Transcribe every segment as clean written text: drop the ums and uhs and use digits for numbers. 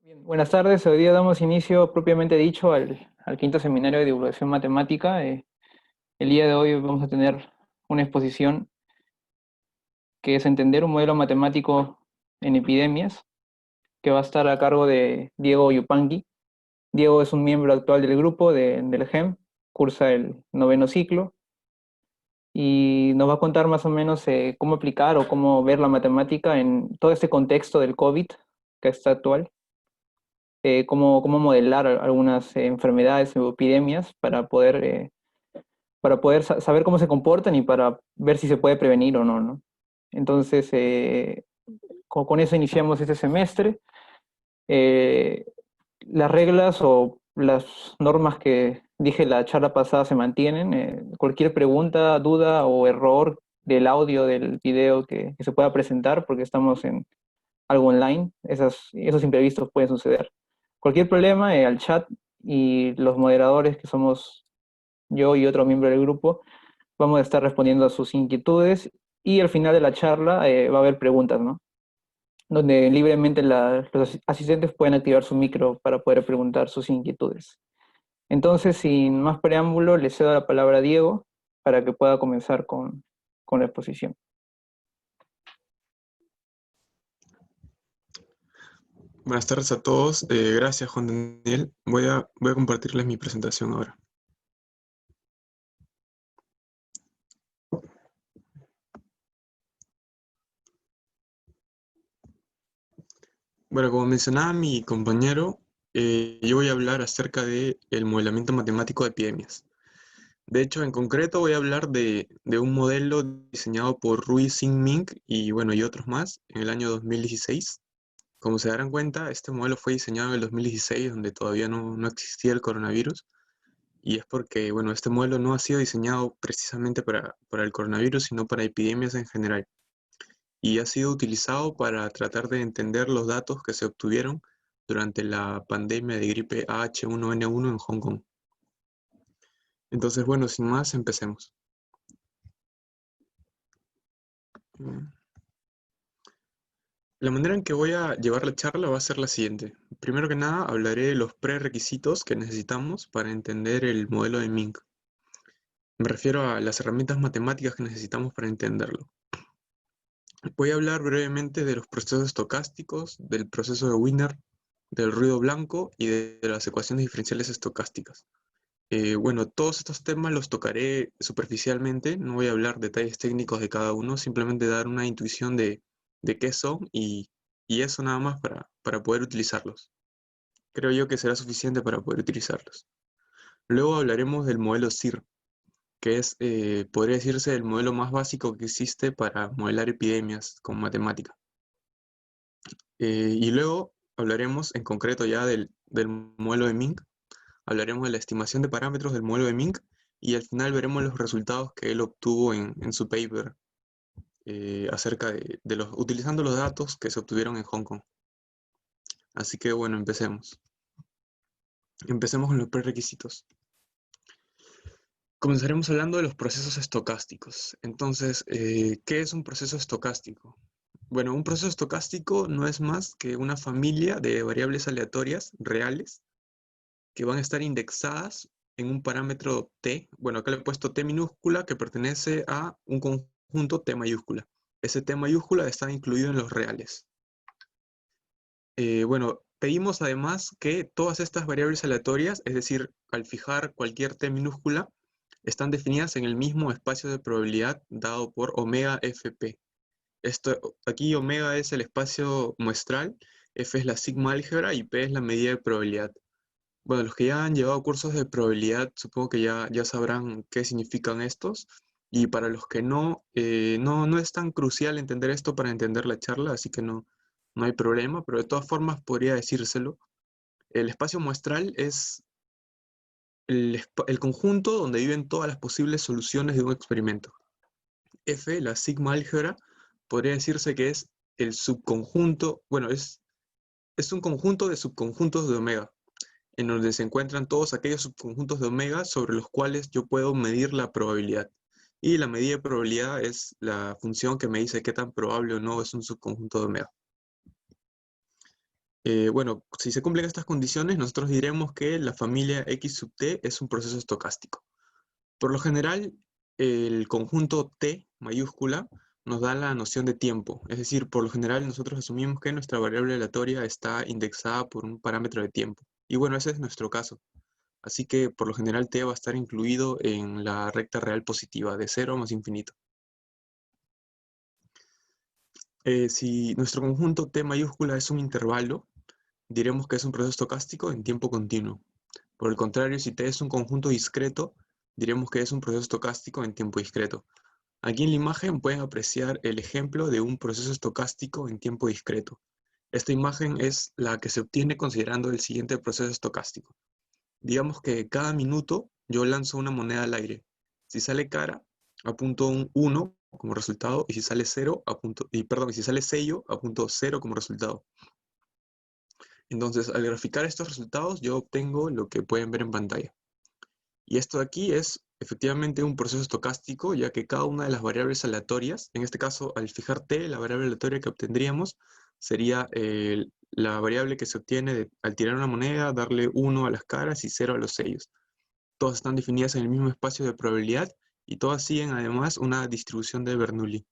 Bien, buenas tardes. Hoy día damos inicio propiamente dicho al quinto seminario de divulgación matemática. El día de hoy vamos a tener una exposición que es entender un modelo matemático en epidemias, que va a estar a cargo de Diego Yupanqui. Diego es un miembro actual del grupo del GEM, cursa el noveno ciclo y nos va a contar más o menos cómo aplicar o cómo ver la matemática en todo este contexto del COVID que está actual. Cómo modelar algunas enfermedades o epidemias para poder saber cómo se comportan y para ver si se puede prevenir o no, ¿no? Entonces, con eso iniciamos este semestre. Eh, las reglas o las normas que dije la charla pasada se mantienen. Cualquier pregunta, duda o error del audio, del video que se pueda presentar, porque estamos en algo online, esos imprevistos pueden suceder. Cualquier problema, al chat y los moderadores, que somos yo y otro miembro del grupo, vamos a estar respondiendo a sus inquietudes y al final de la charla va a haber preguntas, ¿no? Donde libremente los asistentes pueden activar su micro para poder preguntar sus inquietudes. Entonces, sin más preámbulo, le cedo la palabra a Diego para que pueda comenzar con la exposición. Buenas tardes a todos. Gracias, Juan Daniel. Voy a compartirles mi presentación ahora. Bueno, como mencionaba mi compañero, yo voy a hablar acerca del modelamiento matemático de epidemias. De hecho, en concreto voy a hablar de un modelo diseñado por Rui Sin Ming y otros más en el año 2016. Como se darán cuenta, este modelo fue diseñado en el 2016, donde todavía no existía el coronavirus. Y es porque, este modelo no ha sido diseñado precisamente para el coronavirus, sino para epidemias en general. Y ha sido utilizado para tratar de entender los datos que se obtuvieron durante la pandemia de gripe H1N1 en Hong Kong. Entonces, sin más, empecemos. La manera en que voy a llevar la charla va a ser la siguiente. Primero que nada, hablaré de los prerequisitos que necesitamos para entender el modelo de Ming. Me refiero a las herramientas matemáticas que necesitamos para entenderlo. Voy a hablar brevemente de los procesos estocásticos, del proceso de Wiener, del ruido blanco y de las ecuaciones diferenciales estocásticas. Todos estos temas los tocaré superficialmente, no voy a hablar detalles técnicos de cada uno, simplemente dar una intuición de qué son y eso nada más para poder utilizarlos. Creo yo que será suficiente para poder utilizarlos. Luego hablaremos del modelo SIR, que es, podría decirse, el modelo más básico que existe para modelar epidemias con matemática. Y luego hablaremos en concreto ya del modelo de Ming, hablaremos de la estimación de parámetros del modelo de Ming y al final veremos los resultados que él obtuvo en su paper acerca utilizando los datos que se obtuvieron en Hong Kong. Así que empecemos. Empecemos con los prerequisitos. Comenzaremos hablando de los procesos estocásticos. Entonces, ¿qué es un proceso estocástico? Bueno, un proceso estocástico no es más que una familia de variables aleatorias reales que van a estar indexadas en un parámetro t. Bueno, acá le he puesto t minúscula que pertenece a un conjunto t mayúscula. Ese t mayúscula está incluido en los reales. Pedimos además que todas estas variables aleatorias, es decir, al fijar cualquier t minúscula, están definidas en el mismo espacio de probabilidad dado por omega fp. Aquí omega es el espacio muestral, f es la sigma álgebra y p es la medida de probabilidad. Bueno, los que ya han llevado cursos de probabilidad, supongo que ya sabrán qué significan estos. Y para los que no es tan crucial entender esto para entender la charla, así que no hay problema, pero de todas formas podría decírselo. El espacio muestral es el conjunto donde viven todas las posibles soluciones de un experimento. F, la sigma álgebra, podría decirse que es el subconjunto, es un conjunto de subconjuntos de omega, en donde se encuentran todos aquellos subconjuntos de omega sobre los cuales yo puedo medir la probabilidad. Y la medida de probabilidad es la función que me dice qué tan probable o no es un subconjunto de omega. Bueno, si se cumplen estas condiciones, nosotros diremos que la familia X sub t es un proceso estocástico. Por lo general, el conjunto T mayúscula nos da la noción de tiempo. Es decir, por lo general nosotros asumimos que nuestra variable aleatoria está indexada por un parámetro de tiempo. Y bueno, ese es nuestro caso. Así que por lo general T va a estar incluido en la recta real positiva, de 0 más infinito. Si nuestro conjunto T mayúscula es un intervalo, diremos que es un proceso estocástico en tiempo continuo. Por el contrario, si T es un conjunto discreto, diremos que es un proceso estocástico en tiempo discreto. Aquí en la imagen pueden apreciar el ejemplo de un proceso estocástico en tiempo discreto. Esta imagen es la que se obtiene considerando el siguiente proceso estocástico. Digamos que cada minuto yo lanzo una moneda al aire. Si sale cara, apunto un 1 como resultado, y si sale 0, si sale sello, apunto 0 como resultado. Entonces, al graficar estos resultados, yo obtengo lo que pueden ver en pantalla. Y esto de aquí es efectivamente un proceso estocástico, ya que cada una de las variables aleatorias, en este caso, al fijar t, la variable aleatoria que obtendríamos sería la variable que se obtiene al tirar una moneda, darle 1 a las caras y 0 a los sellos. Todas están definidas en el mismo espacio de probabilidad y todas siguen además una distribución de Bernoulli.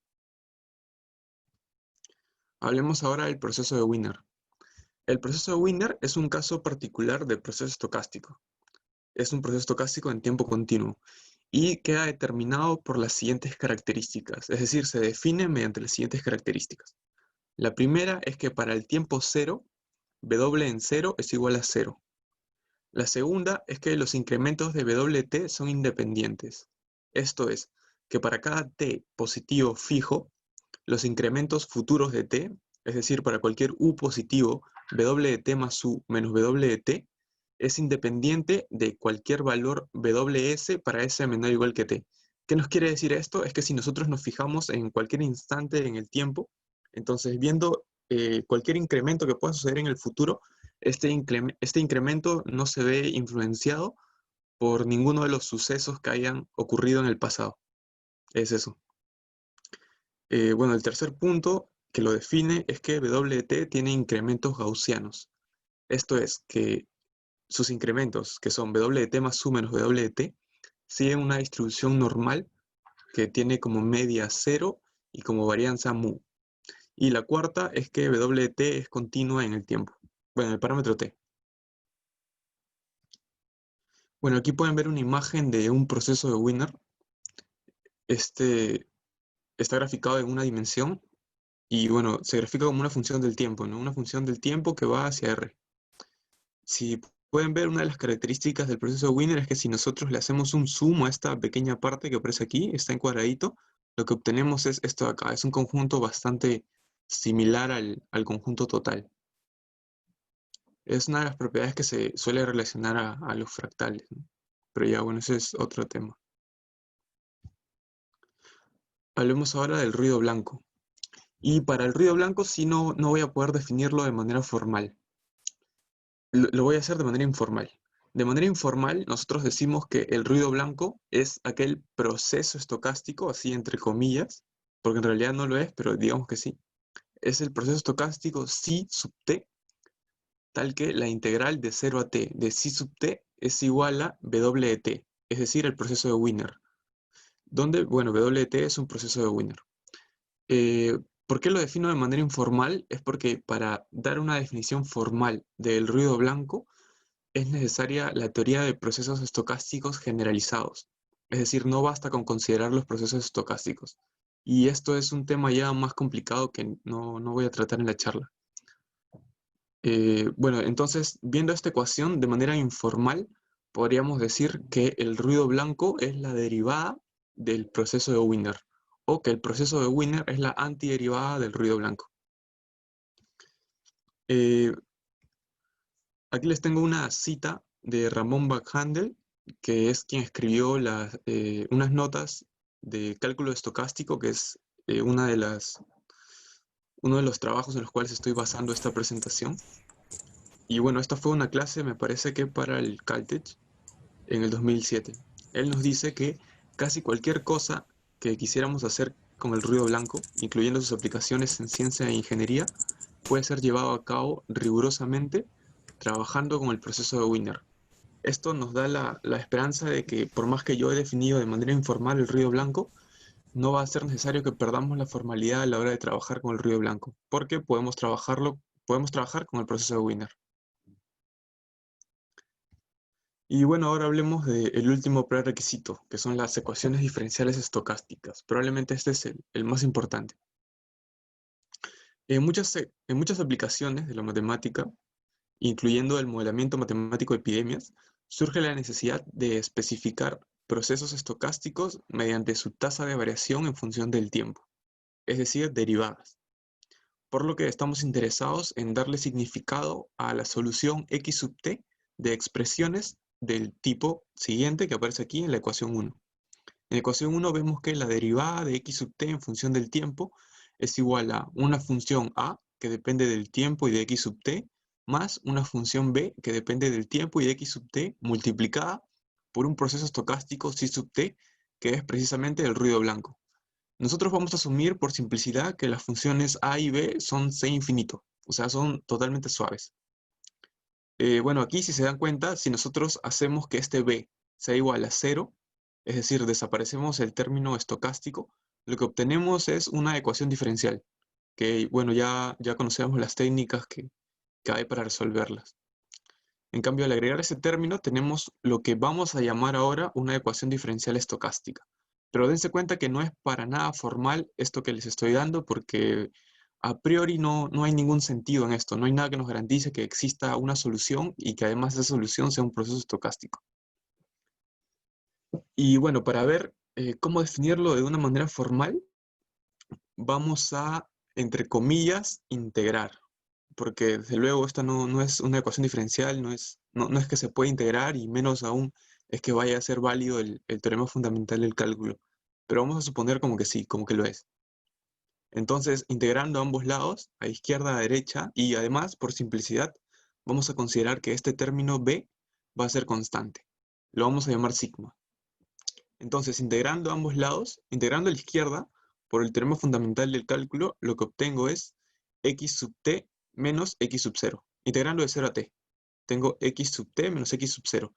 Hablemos ahora del proceso de Wiener. El proceso de Wiener es un caso particular de proceso estocástico. Es un proceso estocástico en tiempo continuo y queda determinado por las siguientes características, es decir, se define mediante las siguientes características. La primera es que para el tiempo 0, W en 0 es igual a 0. La segunda es que los incrementos de WT son independientes. Esto es, que para cada T positivo fijo, los incrementos futuros de T, es decir, para cualquier U positivo, WT más U menos WT, es independiente de cualquier valor WS para S menor o igual que T. ¿Qué nos quiere decir esto? Es que si nosotros nos fijamos en cualquier instante en el tiempo, entonces viendo cualquier incremento que pueda suceder en el futuro, este incremento no se ve influenciado por ninguno de los sucesos que hayan ocurrido en el pasado. Es eso. Bueno, el tercer punto que lo define es que WT tiene incrementos gaussianos. Esto es, que sus incrementos, que son WT más U menos WT, siguen una distribución normal que tiene como media 0 y como varianza mu. Y la cuarta es que WT es continua en el tiempo. Bueno, el parámetro T. Bueno, aquí pueden ver una imagen de un proceso de Wiener. Este está graficado en una dimensión y bueno, se grafica como una función del tiempo, ¿no? Una función del tiempo que va hacia R. Si pueden ver, una de las características del proceso de Wiener es que si nosotros le hacemos un zoom a esta pequeña parte que aparece aquí, está en cuadradito, lo que obtenemos es esto de acá. Es un conjunto bastante similar al conjunto total. Es una de las propiedades que se suele relacionar a los fractales, ¿no? Pero ya, bueno, ese es otro tema. Hablemos ahora del ruido blanco. Y para el ruido blanco sí no voy a poder definirlo de manera formal. Lo voy a hacer de manera informal. De manera informal, nosotros decimos que el ruido blanco es aquel proceso estocástico, así entre comillas, porque en realidad no lo es, pero digamos que sí. Es el proceso estocástico psi sub t, tal que la integral de 0 a t de psi sub t es igual a w de t, es decir, el proceso de Wiener. Donde, bueno, w de t es un proceso de Wiener. ¿Por qué lo defino de manera informal? Es porque para dar una definición formal del ruido blanco, es necesaria la teoría de procesos estocásticos generalizados. Es decir, no basta con considerar los procesos estocásticos. Y esto es un tema ya más complicado que no voy a tratar en la charla. Bueno, entonces, viendo esta ecuación de manera informal, podríamos decir que el ruido blanco es la derivada del proceso de Wiener, o que el proceso de Wiener es la antiderivada del ruido blanco. Aquí les tengo una cita de Ramón Bachhandel, que es quien escribió unas notas de cálculo estocástico, que es uno de los trabajos en los cuales estoy basando esta presentación. Y bueno, esta fue una clase, me parece que para el Caltech, en el 2007. Él nos dice que casi cualquier cosa que quisiéramos hacer con el ruido blanco, incluyendo sus aplicaciones en ciencia e ingeniería, puede ser llevado a cabo rigurosamente trabajando con el proceso de Wiener. Esto nos da la esperanza de que, por más que yo he definido de manera informal el ruido blanco, no va a ser necesario que perdamos la formalidad a la hora de trabajar con el ruido blanco, porque podemos trabajar con el proceso de Wiener. Y bueno, ahora hablemos del último prerequisito, que son las ecuaciones diferenciales estocásticas. Probablemente este es el más importante. En muchas aplicaciones de la matemática, incluyendo el modelamiento matemático de epidemias, surge la necesidad de especificar procesos estocásticos mediante su tasa de variación en función del tiempo, es decir, derivadas. Por lo que estamos interesados en darle significado a la solución x sub t de expresiones del tipo siguiente que aparece aquí en la ecuación 1. En la ecuación 1 vemos que la derivada de x sub t en función del tiempo es igual a una función a, que depende del tiempo y de x sub t, más una función b, que depende del tiempo y de x sub t, multiplicada por un proceso estocástico c sub t, que es precisamente el ruido blanco. Nosotros vamos a asumir por simplicidad que las funciones a y b son c infinito, o sea, son totalmente suaves. Bueno, aquí si se dan cuenta, si nosotros hacemos que este b sea igual a 0, es decir, desaparecemos el término estocástico, lo que obtenemos es una ecuación diferencial, que bueno, ya conocemos las técnicas que hay para resolverlas. En cambio, al agregar ese término, tenemos lo que vamos a llamar ahora una ecuación diferencial estocástica. Pero dense cuenta que no es para nada formal esto que les estoy dando, porque a priori no hay ningún sentido en esto. No hay nada que nos garantice que exista una solución y que además esa solución sea un proceso estocástico. Y bueno, para ver cómo definirlo de una manera formal, vamos a, entre comillas, integrar. Porque desde luego esta no es una ecuación diferencial, no es que se pueda integrar y menos aún es que vaya a ser válido el teorema fundamental del cálculo. Pero vamos a suponer como que sí, como que lo es. Entonces, integrando ambos lados, a izquierda, a derecha, y además, por simplicidad, vamos a considerar que este término b va a ser constante. Lo vamos a llamar sigma. Entonces, integrando ambos lados, integrando a la izquierda, por el teorema fundamental del cálculo, lo que obtengo es x sub t menos x sub 0. Integrando de 0 a t. Tengo x sub t menos x sub 0.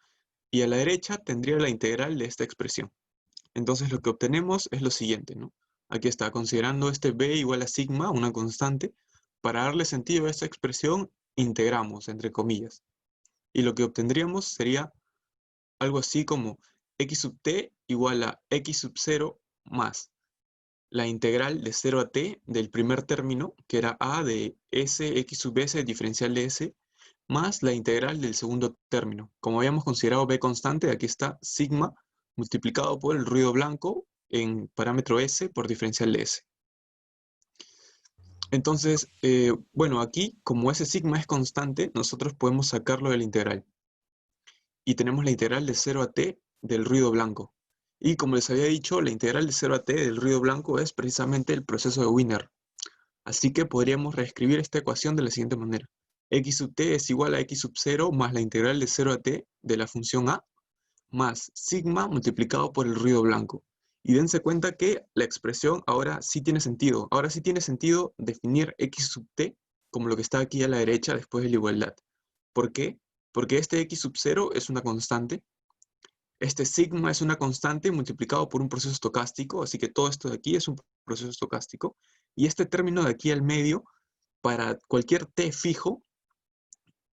Y a la derecha tendría la integral de esta expresión. Entonces lo que obtenemos es lo siguiente, ¿no? Aquí está, considerando este b igual a sigma, una constante, para darle sentido a esta expresión, integramos, entre comillas. Y lo que obtendríamos sería algo así como x sub t igual a x sub 0 más la integral de 0 a t del primer término, que era a de s x sub s diferencial de s, más la integral del segundo término. Como habíamos considerado b constante, aquí está sigma multiplicado por el ruido blanco en parámetro s por diferencial de s. Entonces, bueno, aquí como ese sigma es constante, nosotros podemos sacarlo de la integral. Y tenemos la integral de 0 a t del ruido blanco. Y como les había dicho, la integral de 0 a t del ruido blanco es precisamente el proceso de Wiener. Así que podríamos reescribir esta ecuación de la siguiente manera. X sub t es igual a x sub 0 más la integral de 0 a t de la función a más sigma multiplicado por el ruido blanco. Y dense cuenta que la expresión ahora sí tiene sentido. Ahora sí tiene sentido definir x sub t como lo que está aquí a la derecha después de la igualdad. ¿Por qué? Porque este x sub 0 es una constante. Este sigma es una constante multiplicado por un proceso estocástico, así que todo esto de aquí es un proceso estocástico. Y este término de aquí al medio, para cualquier t fijo,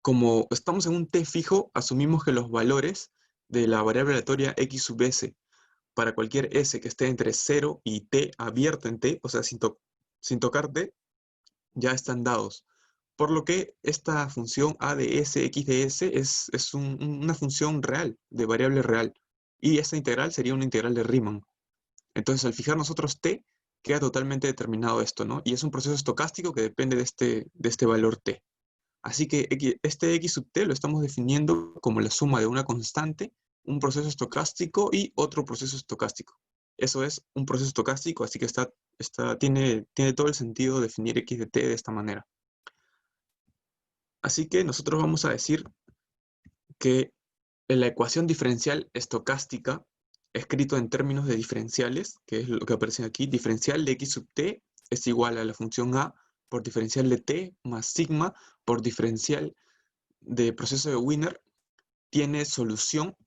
como estamos en un t fijo, asumimos que los valores de la variable aleatoria x sub s para cualquier s que esté entre 0 y t abierto en t, o sea, sin tocar t, ya están dados. Por lo que esta función a de s, x de s es una función real, de variable real. Y esta integral sería una integral de Riemann. Entonces, al fijar nosotros t, queda totalmente determinado esto, ¿no? Y es un proceso estocástico que depende de este valor t. Así que este x sub t lo estamos definiendo como la suma de una constante, un proceso estocástico y otro proceso estocástico. Eso es un proceso estocástico, así que tiene todo el sentido definir x de t de esta manera. Así que nosotros vamos a decir que en la ecuación diferencial estocástica, escrito en términos de diferenciales, que es lo que aparece aquí, diferencial de x sub t es igual a la función a por diferencial de T más sigma por diferencial de proceso de Wiener tiene solución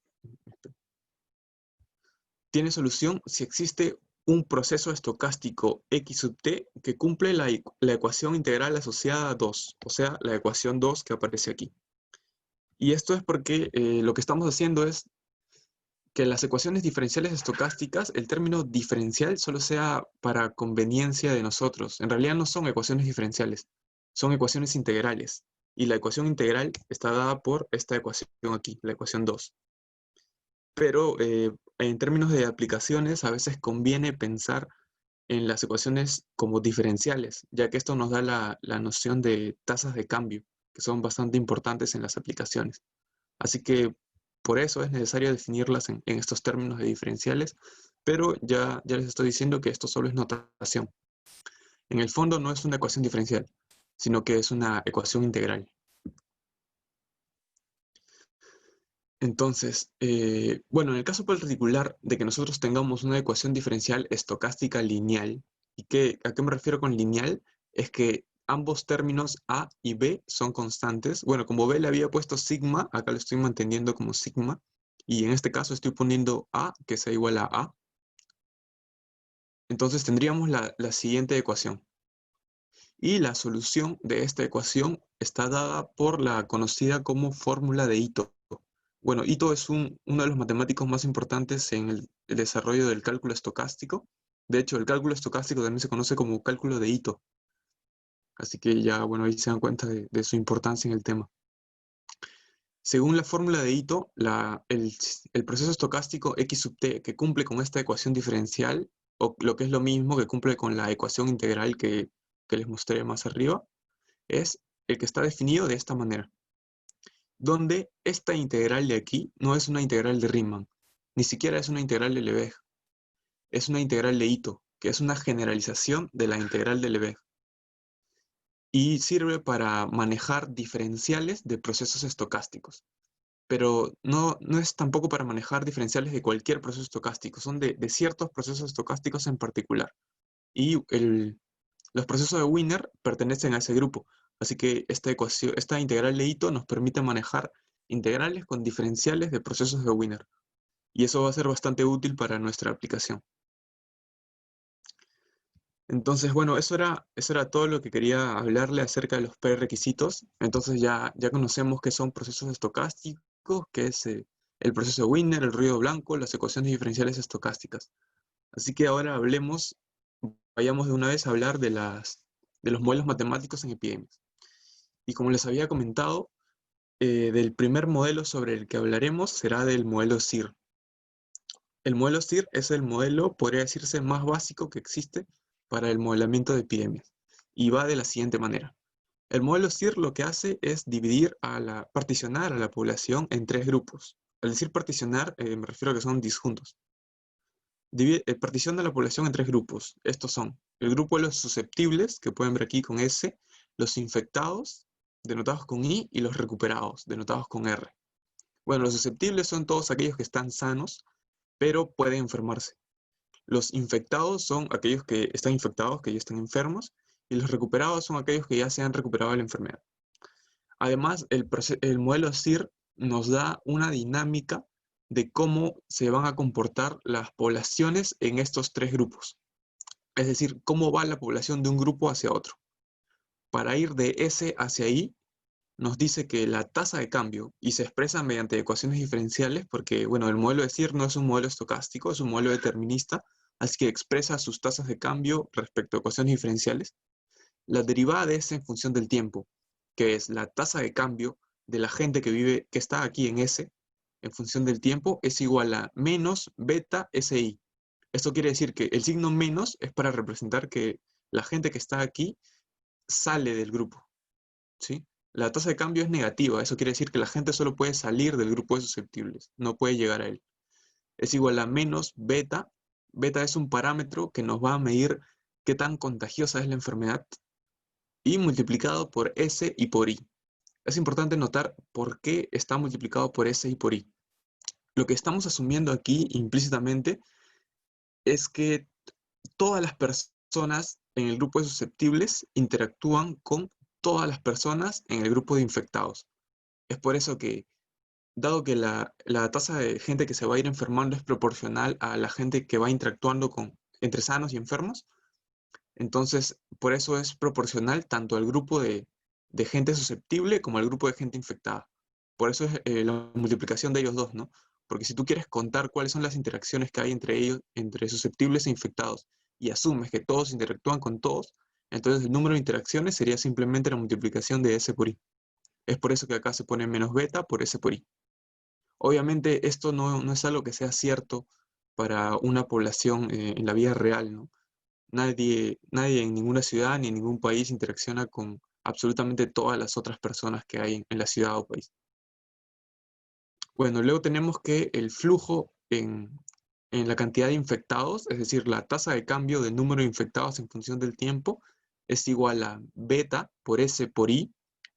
si existe un proceso estocástico x sub t que cumple la ecuación integral asociada a 2, o sea, la ecuación 2 que aparece aquí. Y esto es porque lo que estamos haciendo es que las ecuaciones diferenciales estocásticas, el término diferencial solo sea para conveniencia de nosotros. En realidad no son ecuaciones diferenciales, son ecuaciones integrales. Y la ecuación integral está dada por esta ecuación aquí, la ecuación 2. Pero en términos de aplicaciones, a veces conviene pensar en las ecuaciones como diferenciales, ya que esto nos da la noción de tasas de cambio, que son bastante importantes en las aplicaciones. Así que por eso es necesario definirlas en estos términos de diferenciales, pero ya les estoy diciendo que esto solo es notación. En el fondo no es una ecuación diferencial, sino que es una ecuación integral. Entonces, bueno, en el caso particular de que nosotros tengamos una ecuación diferencial estocástica lineal, ¿a qué me refiero con lineal? Es que ambos términos A y B son constantes. Bueno, como B le había puesto sigma, acá lo estoy manteniendo como sigma, y en este caso estoy poniendo A, que sea igual a A. Entonces tendríamos la siguiente ecuación. Y la solución de esta ecuación está dada por la conocida como fórmula de Ito. Bueno, Ito es uno de los matemáticos más importantes en el desarrollo del cálculo estocástico. De hecho, el cálculo estocástico también se conoce como cálculo de Ito. Así que ya, bueno, ahí se dan cuenta de su importancia en el tema. Según la fórmula de Ito, el proceso estocástico x sub t que cumple con esta ecuación diferencial, o lo que es lo mismo que cumple con la ecuación integral que les mostré más arriba, es el que está definido de esta manera, donde esta integral de aquí no es una integral de Riemann, ni siquiera es una integral de Lebesgue, es una integral de Ito, que es una generalización de la integral de Lebesgue, y sirve para manejar diferenciales de procesos estocásticos. Pero no es tampoco para manejar diferenciales de cualquier proceso estocástico, son de ciertos procesos estocásticos en particular. Y los procesos de Wiener pertenecen a ese grupo. Así que esta integral de Ito nos permite manejar integrales con diferenciales de procesos de Wiener. Y eso va a ser bastante útil para nuestra aplicación. Entonces, bueno, eso era todo lo que quería hablarle acerca de los prerequisitos. Entonces ya conocemos qué son procesos estocásticos, qué es el proceso de Wiener, el ruido blanco, las ecuaciones diferenciales estocásticas. Así que ahora vayamos de una vez a hablar de los modelos matemáticos en epidemias. Y como les había comentado, del primer modelo sobre el que hablaremos será del modelo SIR. El modelo SIR es el modelo, podría decirse, más básico que existe para el modelamiento de epidemias. Y va de la siguiente manera. El modelo SIR lo que hace es particionar a la población en tres grupos. Al decir particionar, me refiero a que son disjuntos. Particiona la población en tres grupos. Estos son el grupo de los susceptibles, que pueden ver aquí con S, los infectados, denotados con I, y los recuperados, denotados con R. Bueno, los susceptibles son todos aquellos que están sanos, pero pueden enfermarse. Los infectados son aquellos que están infectados, que ya están enfermos, y los recuperados son aquellos que ya se han recuperado de la enfermedad. Además, el modelo SIR nos da una dinámica de cómo se van a comportar las poblaciones en estos tres grupos. Es decir, cómo va la población de un grupo hacia otro. Para ir de S hacia I, nos dice que la tasa de cambio, y se expresa mediante ecuaciones diferenciales, porque bueno, el modelo de SIR no es un modelo estocástico, es un modelo determinista, así que expresa sus tasas de cambio respecto a ecuaciones diferenciales. La derivada de S en función del tiempo, que es la tasa de cambio de la gente que está aquí en S, en función del tiempo, es igual a menos beta SI. Esto quiere decir que el signo menos es para representar que la gente que está aquí sale del grupo, ¿sí? La tasa de cambio es negativa, eso quiere decir que la gente solo puede salir del grupo de susceptibles, no puede llegar a él. Es igual a menos beta. Beta es un parámetro que nos va a medir qué tan contagiosa es la enfermedad, y multiplicado por S y por I. Es importante notar por qué está multiplicado por S y por I. Lo que estamos asumiendo aquí implícitamente es que todas las personas personas en el grupo de susceptibles interactúan con todas las personas en el grupo de infectados. Es por eso que, dado que la tasa de gente que se va a ir enfermando es proporcional a la gente que va interactuando entre sanos y enfermos, entonces por eso es proporcional tanto al grupo de gente susceptible como al grupo de gente infectada. Por eso es la multiplicación de ellos dos, ¿no? Porque si tú quieres contar cuáles son las interacciones que hay entre ellos, entre susceptibles e infectados, y asumes que todos interactúan con todos, entonces el número de interacciones sería simplemente la multiplicación de S por I. Es por eso que acá se pone menos beta por S por I. Obviamente esto no es algo que sea cierto para una población en la vida real, ¿no? Nadie en ninguna ciudad ni en ningún país interacciona con absolutamente todas las otras personas que hay en la ciudad o país. Bueno, luego tenemos que el flujo en la cantidad de infectados, es decir, la tasa de cambio del número de infectados en función del tiempo, es igual a beta por S por I.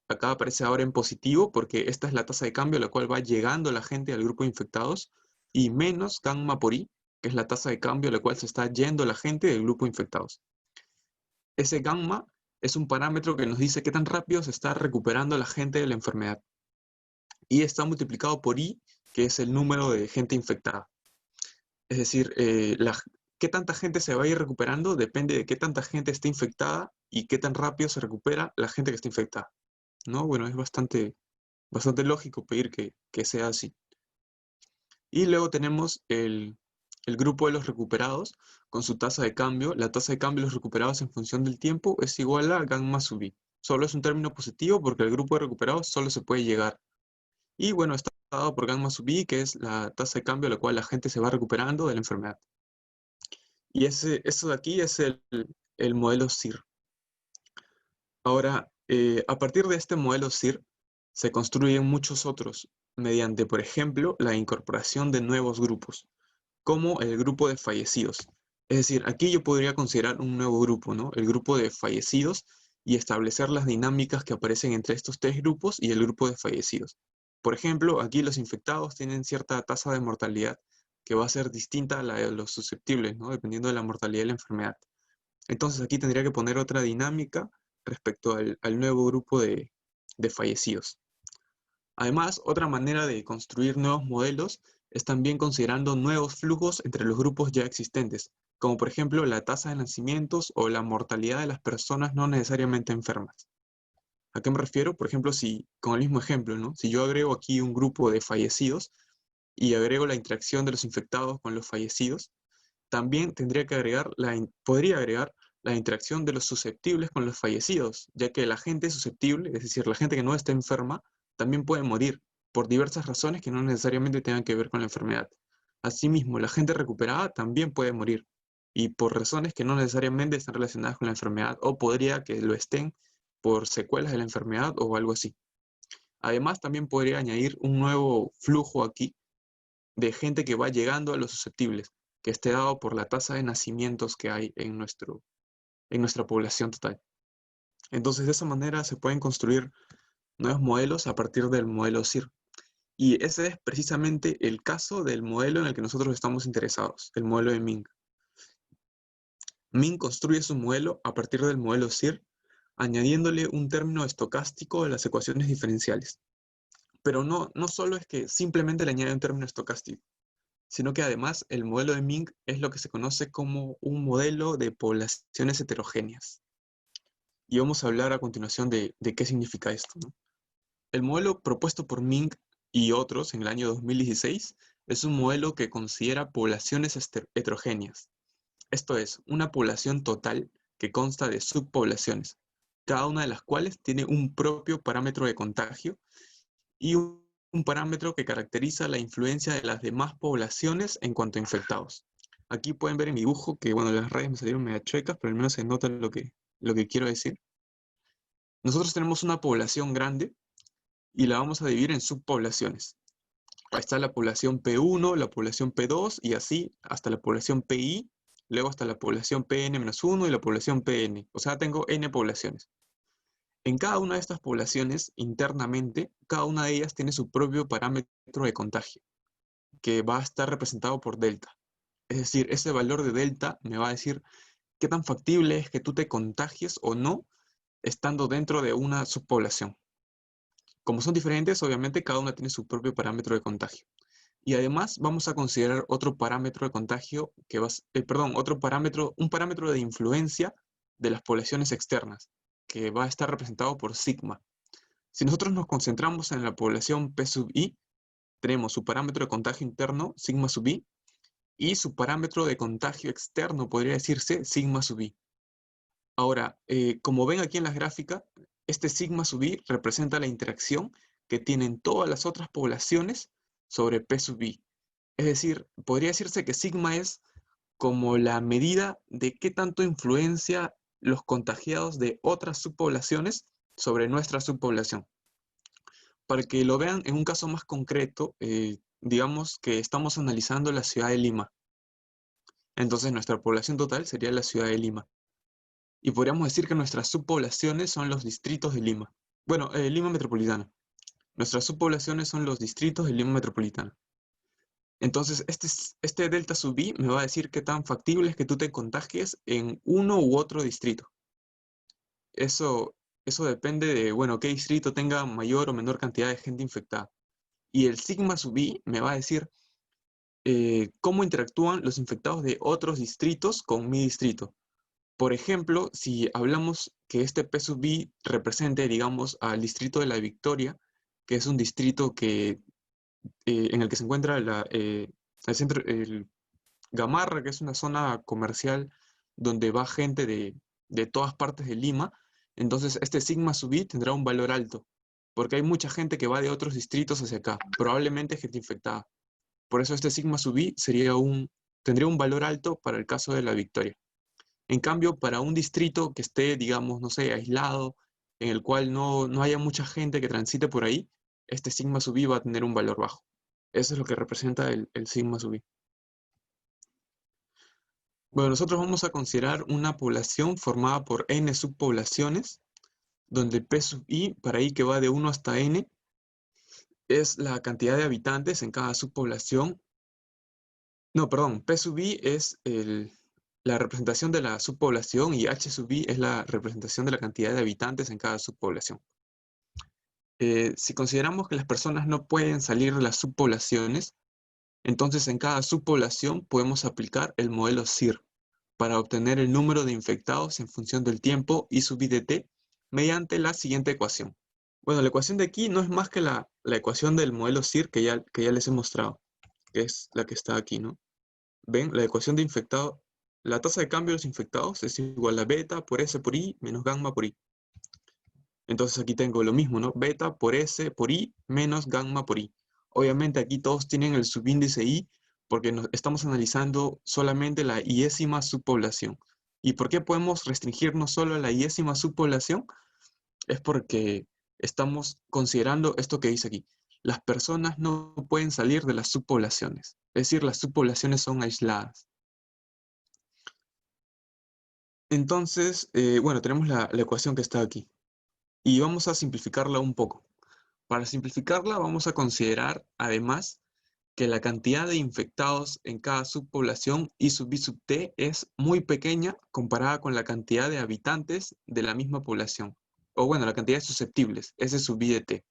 Acá aparece ahora en positivo porque esta es la tasa de cambio a la cual va llegando la gente al grupo de infectados, y menos gamma por I, que es la tasa de cambio a la cual se está yendo la gente del grupo de infectados. Ese gamma es un parámetro que nos dice qué tan rápido se está recuperando la gente de la enfermedad. Y está multiplicado por I, que es el número de gente infectada. Es decir, qué tanta gente se va a ir recuperando depende de qué tanta gente esté infectada y qué tan rápido se recupera la gente que está infectada, ¿no? Bueno, es bastante lógico pedir que sea así. Y luego tenemos el grupo de los recuperados con su tasa de cambio. La tasa de cambio de los recuperados en función del tiempo es igual a gamma sub I. Solo es un término positivo porque el grupo de recuperados solo se puede llegar. Y bueno, está dado por gamma sub I, que es la tasa de cambio a la cual la gente se va recuperando de la enfermedad. Y eso de aquí es el modelo SIR. Ahora, a partir de este modelo SIR, se construyen muchos otros, mediante, por ejemplo, la incorporación de nuevos grupos, como el grupo de fallecidos. Es decir, aquí yo podría considerar un nuevo grupo, ¿no? El grupo de fallecidos, y establecer las dinámicas que aparecen entre estos tres grupos y el grupo de fallecidos. Por ejemplo, aquí los infectados tienen cierta tasa de mortalidad que va a ser distinta a la de los susceptibles, ¿no? Dependiendo de la mortalidad de la enfermedad. Entonces aquí tendría que poner otra dinámica respecto al nuevo grupo de fallecidos. Además, otra manera de construir nuevos modelos es también considerando nuevos flujos entre los grupos ya existentes, como por ejemplo la tasa de nacimientos o la mortalidad de las personas no necesariamente enfermas. ¿A qué me refiero? Por ejemplo, con el mismo ejemplo, ¿no? Si yo agrego aquí un grupo de fallecidos y agrego la interacción de los infectados con los fallecidos, también podría agregar la interacción de los susceptibles con los fallecidos, ya que la gente susceptible, es decir, la gente que no está enferma, también puede morir por diversas razones que no necesariamente tengan que ver con la enfermedad. Asimismo, la gente recuperada también puede morir, y por razones que no necesariamente están relacionadas con la enfermedad, o podría que lo estén por secuelas de la enfermedad o algo así. Además, también podría añadir un nuevo flujo aquí de gente que va llegando a los susceptibles, que esté dado por la tasa de nacimientos que hay en nuestra población total. Entonces, de esa manera se pueden construir nuevos modelos a partir del modelo SIR. Y ese es precisamente el caso del modelo en el que nosotros estamos interesados, el modelo de Ming. Ming construye su modelo a partir del modelo SIR, añadiéndole un término estocástico a las ecuaciones diferenciales. Pero no solo es que simplemente le añade un término estocástico, sino que además el modelo de Ming es lo que se conoce como un modelo de poblaciones heterogéneas. Y vamos a hablar a continuación de qué significa esto, ¿no? El modelo propuesto por Ming y otros en el año 2016 es un modelo que considera poblaciones heterogéneas. Esto es, una población total que consta de subpoblaciones, cada una de las cuales tiene un propio parámetro de contagio y un parámetro que caracteriza la influencia de las demás poblaciones en cuanto a infectados. Aquí pueden ver en mi dibujo que, bueno, las rayas me salieron medio chuecas, pero al menos se nota lo que quiero decir. Nosotros tenemos una población grande y la vamos a dividir en subpoblaciones. Ahí está la población P1, la población P2 y así hasta la población PI, luego hasta la población PN-1 y la población PN. O sea, tengo N poblaciones. En cada una de estas poblaciones, internamente, cada una de ellas tiene su propio parámetro de contagio, que va a estar representado por delta. Es decir, ese valor de delta me va a decir qué tan factible es que tú te contagies o no estando dentro de una subpoblación. Como son diferentes, obviamente cada una tiene su propio parámetro de contagio. Y además vamos a considerar otro parámetro de contagio que un parámetro de influencia de las poblaciones externas, que va a estar representado por sigma. Si nosotros nos concentramos en la población P sub i, tenemos su parámetro de contagio interno, sigma sub i, y su parámetro de contagio externo, podría decirse, sigma sub i. Ahora, como ven aquí en la gráfica, este sigma sub i representa la interacción que tienen todas las otras poblaciones sobre P sub i. Es decir, podría decirse que sigma es como la medida de qué tanto influencia los contagiados de otras subpoblaciones sobre nuestra subpoblación. Para que lo vean en un caso más concreto, digamos que estamos analizando la ciudad de Lima. Entonces nuestra población total sería la ciudad de Lima. Y podríamos decir que nuestras subpoblaciones son los distritos de Lima. Bueno, Lima metropolitana. Nuestras subpoblaciones son los distritos de Lima metropolitana. Entonces, este delta sub i me va a decir qué tan factible es que tú te contagies en uno u otro distrito. Eso depende de, bueno, qué distrito tenga mayor o menor cantidad de gente infectada. Y el sigma sub i me va a decir cómo interactúan los infectados de otros distritos con mi distrito. Por ejemplo, si hablamos que este P sub i represente, digamos, al distrito de La Victoria, que es un distrito en el que se encuentra el Gamarra, que es una zona comercial donde va gente de todas partes de Lima, entonces este sigma sub i tendrá un valor alto, porque hay mucha gente que va de otros distritos hacia acá, probablemente gente infectada. Por eso este sigma sub i tendría un valor alto para el caso de La Victoria. En cambio, para un distrito que esté, digamos, no sé, aislado, en el cual no haya mucha gente que transite por ahí, este sigma sub i va a tener un valor bajo. Eso es lo que representa el sigma sub i. Bueno, nosotros vamos a considerar una población formada por n subpoblaciones, donde P sub i, para i que va de 1 hasta n, es la cantidad de habitantes en cada subpoblación. No, perdón, P sub i es la representación de la subpoblación y H sub i es la representación de la cantidad de habitantes en cada subpoblación. Si consideramos que las personas no pueden salir de las subpoblaciones, entonces en cada subpoblación podemos aplicar el modelo SIR para obtener el número de infectados en función del tiempo I sub i de t mediante la siguiente ecuación. Bueno, la ecuación de aquí no es más que la ecuación del modelo SIR que ya les he mostrado, que es la que está aquí, ¿no? Ven, la ecuación de infectado, la tasa de cambio de los infectados es igual a beta por S por I menos gamma por I. Entonces aquí tengo lo mismo, ¿no? Beta por S por I menos gamma por I. Obviamente aquí todos tienen el subíndice I porque estamos analizando solamente la iésima subpoblación. ¿Y por qué podemos restringirnos solo a la iésima subpoblación? Es porque estamos considerando esto que dice aquí. Las personas no pueden salir de las subpoblaciones. Es decir, las subpoblaciones son aisladas. Entonces, bueno, tenemos la ecuación que está aquí. Y vamos a simplificarla un poco. Para simplificarla, vamos a considerar, además, que la cantidad de infectados en cada subpoblación I sub i sub t es muy pequeña comparada con la cantidad de habitantes de la misma población. O bueno, la cantidad de susceptibles, S sub i de t.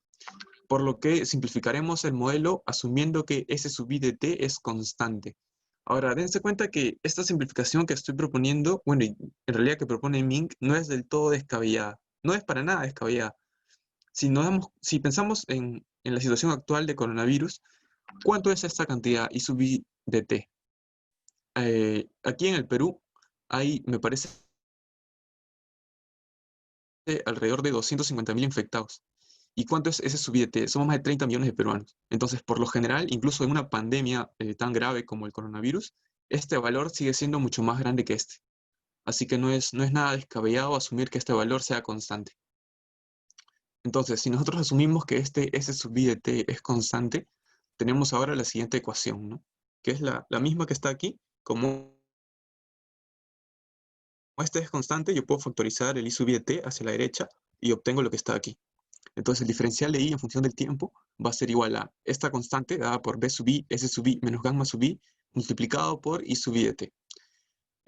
Por lo que simplificaremos el modelo asumiendo que S sub i de t es constante. Ahora, dense cuenta que esta simplificación que estoy proponiendo, bueno, y en realidad que propone Mink, no es del todo descabellada. No es para nada descabellada. Si pensamos en la situación actual de coronavirus, ¿cuánto es esta cantidad I sub i de t? Aquí en el Perú hay, me parece, alrededor de 250.000 infectados. ¿Y cuánto es ese sub i de t? Somos más de 30 millones de peruanos. Entonces, por lo general, incluso en una pandemia tan grave como el coronavirus, este valor sigue siendo mucho más grande que este. Así que no es nada descabellado asumir que este valor sea constante. Entonces, si nosotros asumimos que S sub i de t es constante, tenemos ahora la siguiente ecuación, ¿no? Que es la misma que está aquí. Como este es constante, yo puedo factorizar el I sub i de t hacia la derecha y obtengo lo que está aquí. Entonces, el diferencial de I en función del tiempo va a ser igual a esta constante dada por B sub i, S sub i menos gamma sub i multiplicado por I sub i de t.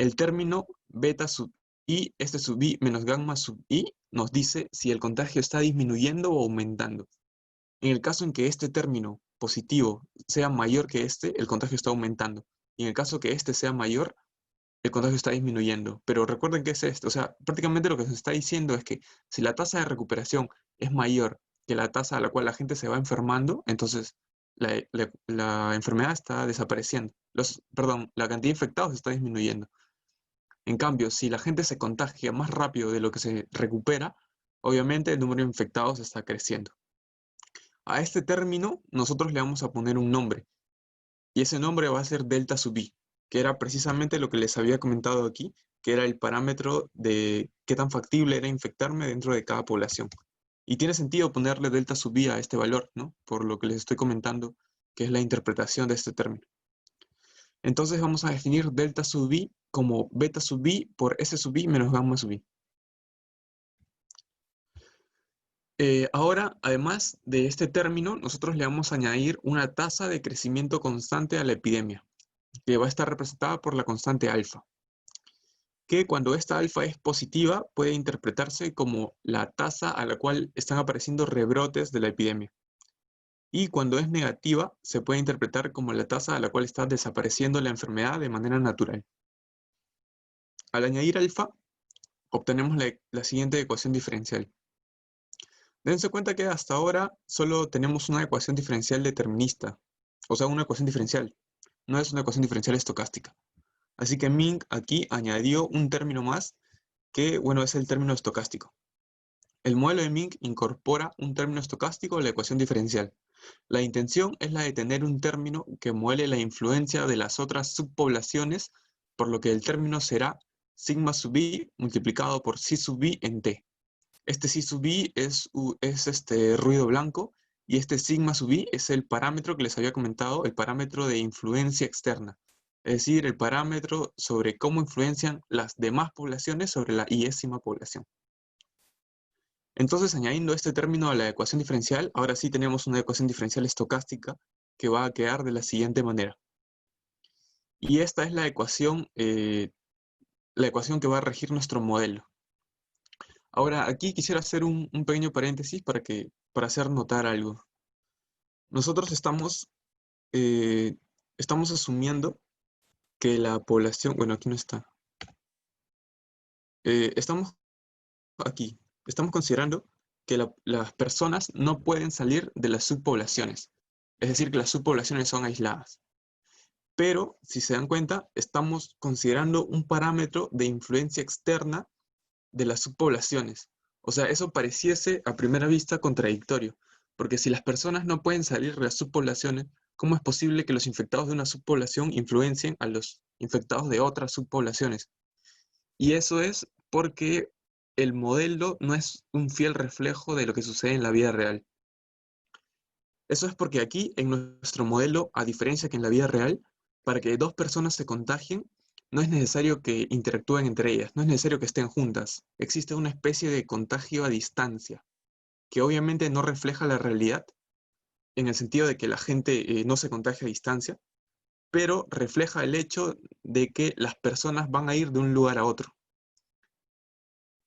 el término beta sub i, este sub i menos gamma sub i, nos dice si el contagio está disminuyendo o aumentando. En el caso en que este término positivo sea mayor que este, el contagio está aumentando. Y en el caso que este sea mayor, el contagio está disminuyendo. Pero recuerden que es esto, o sea, prácticamente lo que se está diciendo es que si la tasa de recuperación es mayor que la tasa a la cual la gente se va enfermando, entonces la enfermedad está desapareciendo. Perdón, la cantidad de infectados está disminuyendo. En cambio, si la gente se contagia más rápido de lo que se recupera, obviamente el número de infectados está creciendo. A este término nosotros le vamos a poner un nombre, y ese nombre va a ser delta sub i, que era precisamente lo que les había comentado aquí, que era el parámetro de qué tan factible era infectarme dentro de cada población. Y tiene sentido ponerle delta sub i a este valor, ¿no? Por lo que les estoy comentando, que es la interpretación de este término. Entonces vamos a definir delta sub i como beta sub i por S sub i menos gamma sub i. Ahora, además de este término, nosotros le vamos a añadir una tasa de crecimiento constante a la epidemia, que va a estar representada por la constante alfa, que cuando esta alfa es positiva puede interpretarse como la tasa a la cual están apareciendo rebrotes de la epidemia. Y cuando es negativa se puede interpretar como la tasa a la cual está desapareciendo la enfermedad de manera natural. Al añadir alfa, obtenemos la siguiente ecuación diferencial. Dense cuenta que hasta ahora solo tenemos una ecuación diferencial determinista, o sea, una ecuación diferencial. No es una ecuación diferencial estocástica. Así que Ming aquí añadió un término más que, bueno, es el término estocástico. El modelo de Ming incorpora un término estocástico a la ecuación diferencial. La intención es la de tener un término que modele la influencia de las otras subpoblaciones, por lo que el término será sigma sub i multiplicado por psi sub i en t. Este psi sub i es este ruido blanco y este sigma sub i es el parámetro que les había comentado, el parámetro de influencia externa. Es decir, el parámetro sobre cómo influencian las demás poblaciones sobre la iésima población. Entonces, añadiendo este término a la ecuación diferencial, ahora sí tenemos una ecuación diferencial estocástica que va a quedar de la siguiente manera. Y esta es la ecuación que va a regir nuestro modelo. Ahora, aquí quisiera hacer un pequeño paréntesis para hacer notar algo. Nosotros estamos asumiendo que la población, bueno, aquí no está. Estamos considerando que las personas no pueden salir de las subpoblaciones. Es decir, que las subpoblaciones son aisladas. Pero, si se dan cuenta, estamos considerando un parámetro de influencia externa de las subpoblaciones. O sea, eso pareciese a primera vista contradictorio, porque si las personas no pueden salir de las subpoblaciones, ¿cómo es posible que los infectados de una subpoblación influencien a los infectados de otras subpoblaciones? Y eso es porque el modelo no es un fiel reflejo de lo que sucede en la vida real. Eso es porque aquí, en nuestro modelo, a diferencia que en la vida real, para que dos personas se contagien, no es necesario que interactúen entre ellas, no es necesario que estén juntas. Existe una especie de contagio a distancia, que obviamente no refleja la realidad, en el sentido de que la gente no se contagia a distancia, pero refleja el hecho de que las personas van a ir de un lugar a otro,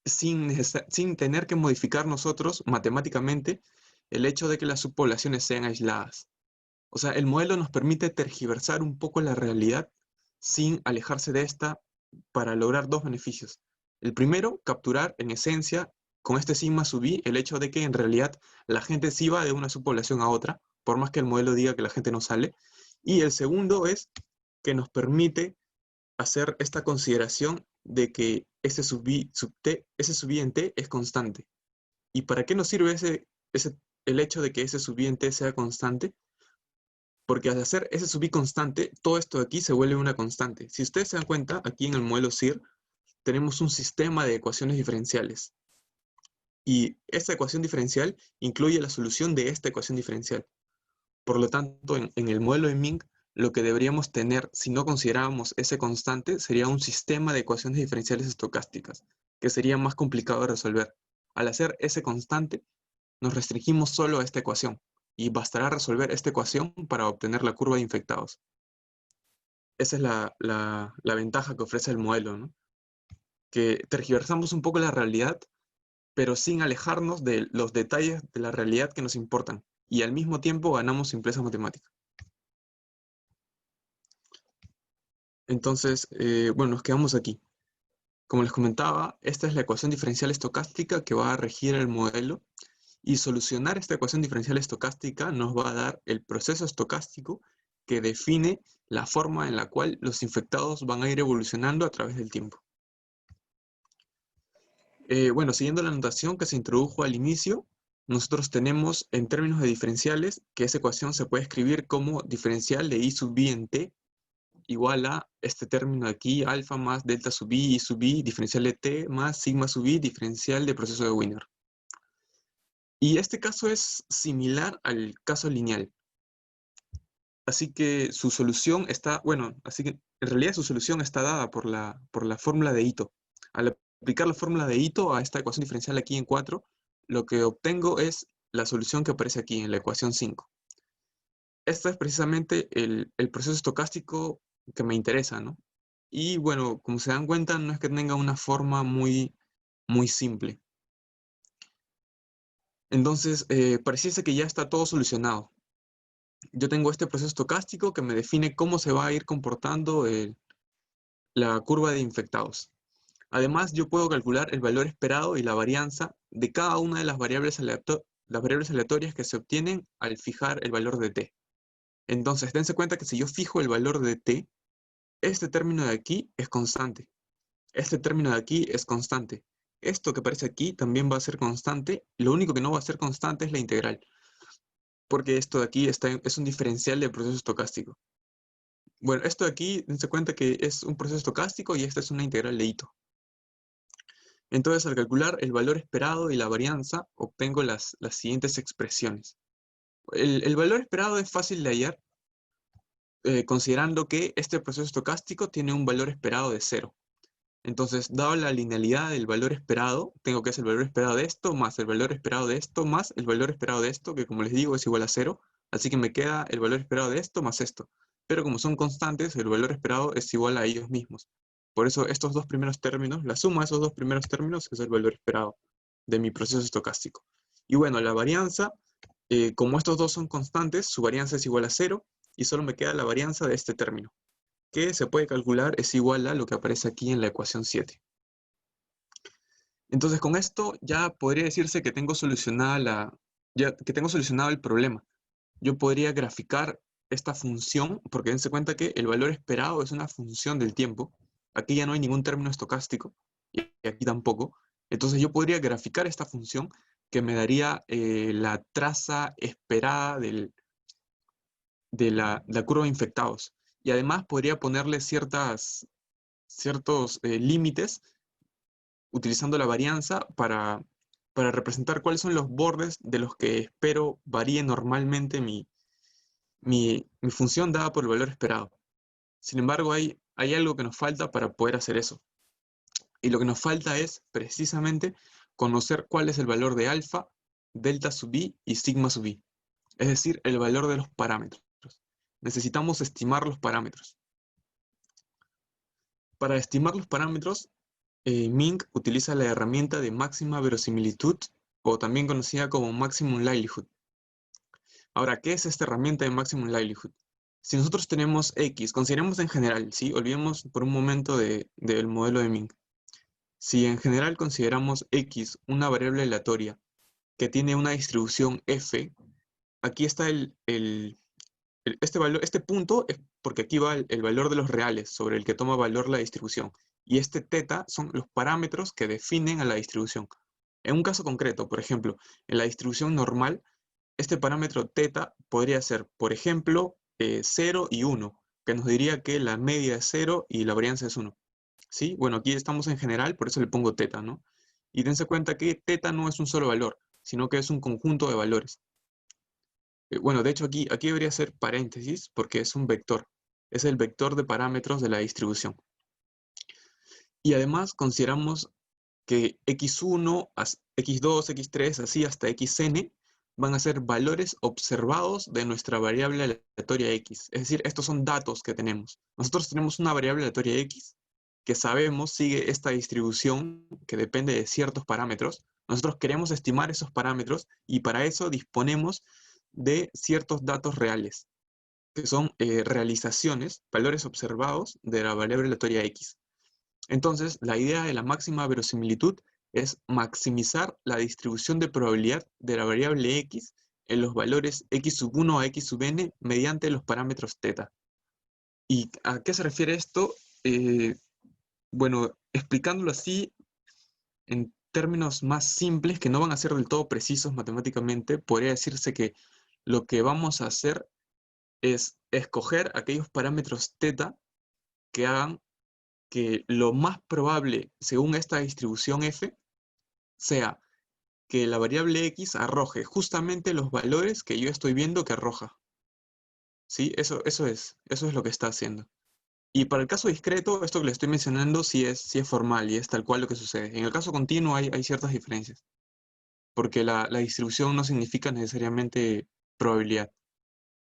sin tener que modificar nosotros matemáticamente el hecho de que las subpoblaciones sean aisladas. O sea, el modelo nos permite tergiversar un poco la realidad sin alejarse de esta para lograr dos beneficios. El primero, capturar en esencia con este sigma sub i el hecho de que en realidad la gente sí va de una subpoblación a otra, por más que el modelo diga que la gente no sale. Y el segundo es que nos permite hacer esta consideración de que ese sub i en t es constante. ¿Y para qué nos sirve el hecho de que ese sub i en t sea constante? Porque al hacer ese sub i constante, todo esto de aquí se vuelve una constante. Si ustedes se dan cuenta, aquí en el modelo SIR tenemos un sistema de ecuaciones diferenciales. Y esta ecuación diferencial incluye la solución de esta ecuación diferencial. Por lo tanto, en el modelo de Ming, lo que deberíamos tener, si no consideráramos ese constante, sería un sistema de ecuaciones diferenciales estocásticas, que sería más complicado de resolver. Al hacer ese constante, nos restringimos solo a esta ecuación, y bastará resolver esta ecuación para obtener la curva de infectados. esa es la ventaja que ofrece el modelo, ¿no? Que tergiversamos un poco la realidad, pero sin alejarnos de los detalles de la realidad que nos importan. Y al mismo tiempo ganamos simpleza matemática. Entonces, bueno, nos quedamos aquí. Como les comentaba, esta es la ecuación diferencial estocástica que va a regir el modelo. Y solucionar esta ecuación diferencial estocástica nos va a dar el proceso estocástico que define la forma en la cual los infectados van a ir evolucionando a través del tiempo. Bueno, siguiendo la notación que se introdujo al inicio, nosotros tenemos en términos de diferenciales que esa ecuación se puede escribir como diferencial de I sub i en t igual a este término de aquí, alfa más delta sub i sub i, diferencial de t más sigma sub i, diferencial de proceso de Wiener. Y este caso es similar al caso lineal. Así que su solución está, bueno, así que en realidad su solución está dada por la fórmula de Ito. Al aplicar la fórmula de Ito a esta ecuación diferencial aquí en 4, lo que obtengo es la solución que aparece aquí en la ecuación 5. Este es precisamente el proceso estocástico que me interesa, ¿no? Y bueno, como se dan cuenta, no es que tenga una forma muy simple. Entonces, pareciese que ya está todo solucionado. Yo tengo este proceso estocástico que me define cómo se va a ir comportando la curva de infectados. Además, yo puedo calcular el valor esperado y la varianza de cada una de las variables aleatorias que se obtienen al fijar el valor de t. Entonces, dense cuenta que si yo fijo el valor de t, este término de aquí es constante. Este término de aquí es constante. Esto que aparece aquí también va a ser constante. Lo único que no va a ser constante es la integral, porque esto de aquí es un diferencial del proceso estocástico. Bueno, esto de aquí, dense cuenta que es un proceso estocástico y esta es una integral de Ito. Entonces, al calcular el valor esperado y la varianza, obtengo las siguientes expresiones. El valor esperado es fácil de hallar, considerando que este proceso estocástico tiene un valor esperado de 0. Entonces, dado la linealidad del valor esperado, tengo que hacer el valor esperado de esto, más el valor esperado de esto, más el valor esperado de esto, que como les digo es igual a 0. Así que me queda el valor esperado de esto más esto. Pero como son constantes, el valor esperado es igual a ellos mismos. Por eso estos dos primeros términos, la suma de esos dos primeros términos es el valor esperado de mi proceso estocástico. Y bueno, la varianza, como estos dos son constantes, su varianza es igual a 0 y solo me queda la varianza de este término, que se puede calcular es igual a lo que aparece aquí en la ecuación 7. Entonces con esto ya podría decirse que tengo solucionado el problema. Yo podría graficar esta función, porque dense cuenta que el valor esperado es una función del tiempo. Aquí ya no hay ningún término estocástico, y aquí tampoco. Entonces yo podría graficar esta función que me daría la traza esperada de la curva de infectados. Y además podría ponerle ciertos límites utilizando la varianza para representar cuáles son los bordes de los que espero varíe normalmente mi función dada por el valor esperado. Sin embargo, hay algo que nos falta para poder hacer eso. Y lo que nos falta es precisamente conocer cuál es el valor de alfa, delta sub i y sigma sub i. Es decir, el valor de los parámetros. Necesitamos estimar los parámetros. Para estimar los parámetros, Mink utiliza la herramienta de máxima verosimilitud, o también conocida como maximum likelihood. Ahora, ¿qué es esta herramienta de maximum likelihood? Si nosotros tenemos X, consideremos en general, ¿sí? Olvidemos por un momento del modelo de Mink. Si en general consideramos X una variable aleatoria que tiene una distribución F, aquí está este punto es porque aquí va el valor de los reales sobre el que toma valor la distribución. Y este teta son los parámetros que definen a la distribución. En un caso concreto, por ejemplo, en la distribución normal, este parámetro teta podría ser, por ejemplo, 0 y 1, que nos diría que la media es 0 y la varianza es 1. ¿Sí? Bueno, aquí estamos en general, por eso le pongo teta, ¿no? Y dense cuenta que teta no es un solo valor, sino que es un conjunto de valores. Bueno, de hecho aquí debería ser paréntesis porque es un vector. Es el vector de parámetros de la distribución. Y además consideramos que x1, x2, x3, así hasta xn van a ser valores observados de nuestra variable aleatoria x. Es decir, estos son datos que tenemos. Nosotros tenemos una variable aleatoria x que sabemos sigue esta distribución que depende de ciertos parámetros. Nosotros queremos estimar esos parámetros y para eso disponemos de ciertos datos reales, que son realizaciones, valores observados de la variable aleatoria x. Entonces, la idea de la máxima verosimilitud es maximizar la distribución de probabilidad de la variable x en los valores x sub 1 a x sub n mediante los parámetros θ. ¿Y a qué se refiere esto? Bueno, explicándolo así, en términos más simples, que no van a ser del todo precisos matemáticamente, podría decirse que lo que vamos a hacer es escoger aquellos parámetros θ que hagan que lo más probable, según esta distribución f, sea que la variable x arroje justamente los valores que yo estoy viendo que arroja. ¿Sí? Eso es lo que está haciendo. Y para el caso discreto, esto que le estoy mencionando sí es formal y es tal cual lo que sucede. En el caso continuo hay ciertas diferencias, porque la distribución no significa necesariamente probabilidad.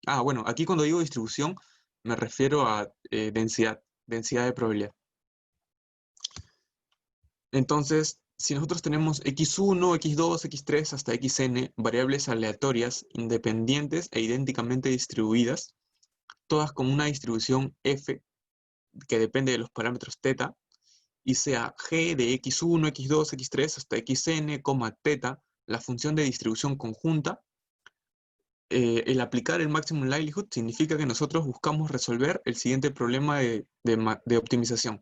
Ah, bueno, aquí cuando digo distribución me refiero a densidad de probabilidad. Entonces, si nosotros tenemos x1, x2, x3 hasta xn, variables aleatorias, independientes e idénticamente distribuidas, todas con una distribución f que depende de los parámetros θ, y sea g de x1, x2, x3 hasta xn, θ, la función de distribución conjunta, el aplicar el maximum likelihood significa que nosotros buscamos resolver el siguiente problema de optimización.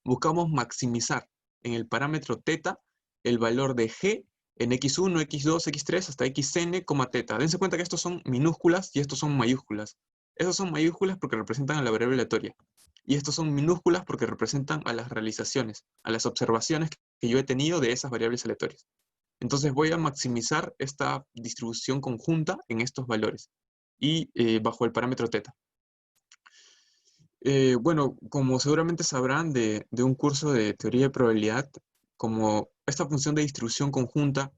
Buscamos maximizar en el parámetro θ el valor de g en x1, x2, x3 hasta xn, θ. Dense cuenta que estos son minúsculas y estos son mayúsculas. Estos son mayúsculas porque representan a la variable aleatoria. Y estos son minúsculas porque representan a las realizaciones, a las observaciones que yo he tenido de esas variables aleatorias. Entonces voy a maximizar esta distribución conjunta en estos valores y bajo el parámetro θ. Bueno, como seguramente sabrán de un curso de teoría de probabilidad, como esta función de distribución conjunta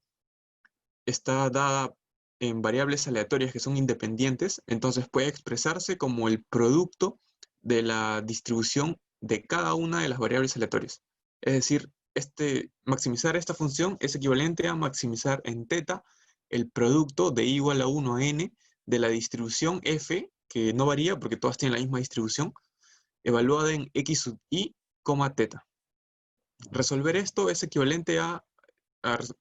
está dada en variables aleatorias que son independientes, entonces puede expresarse como el producto de la distribución de cada una de las variables aleatorias. Es decir, maximizar esta función es equivalente a maximizar en θ el producto de i igual a 1 a n de la distribución f, que no varía porque todas tienen la misma distribución, evaluada en x sub i, θ. Resolver esto es equivalente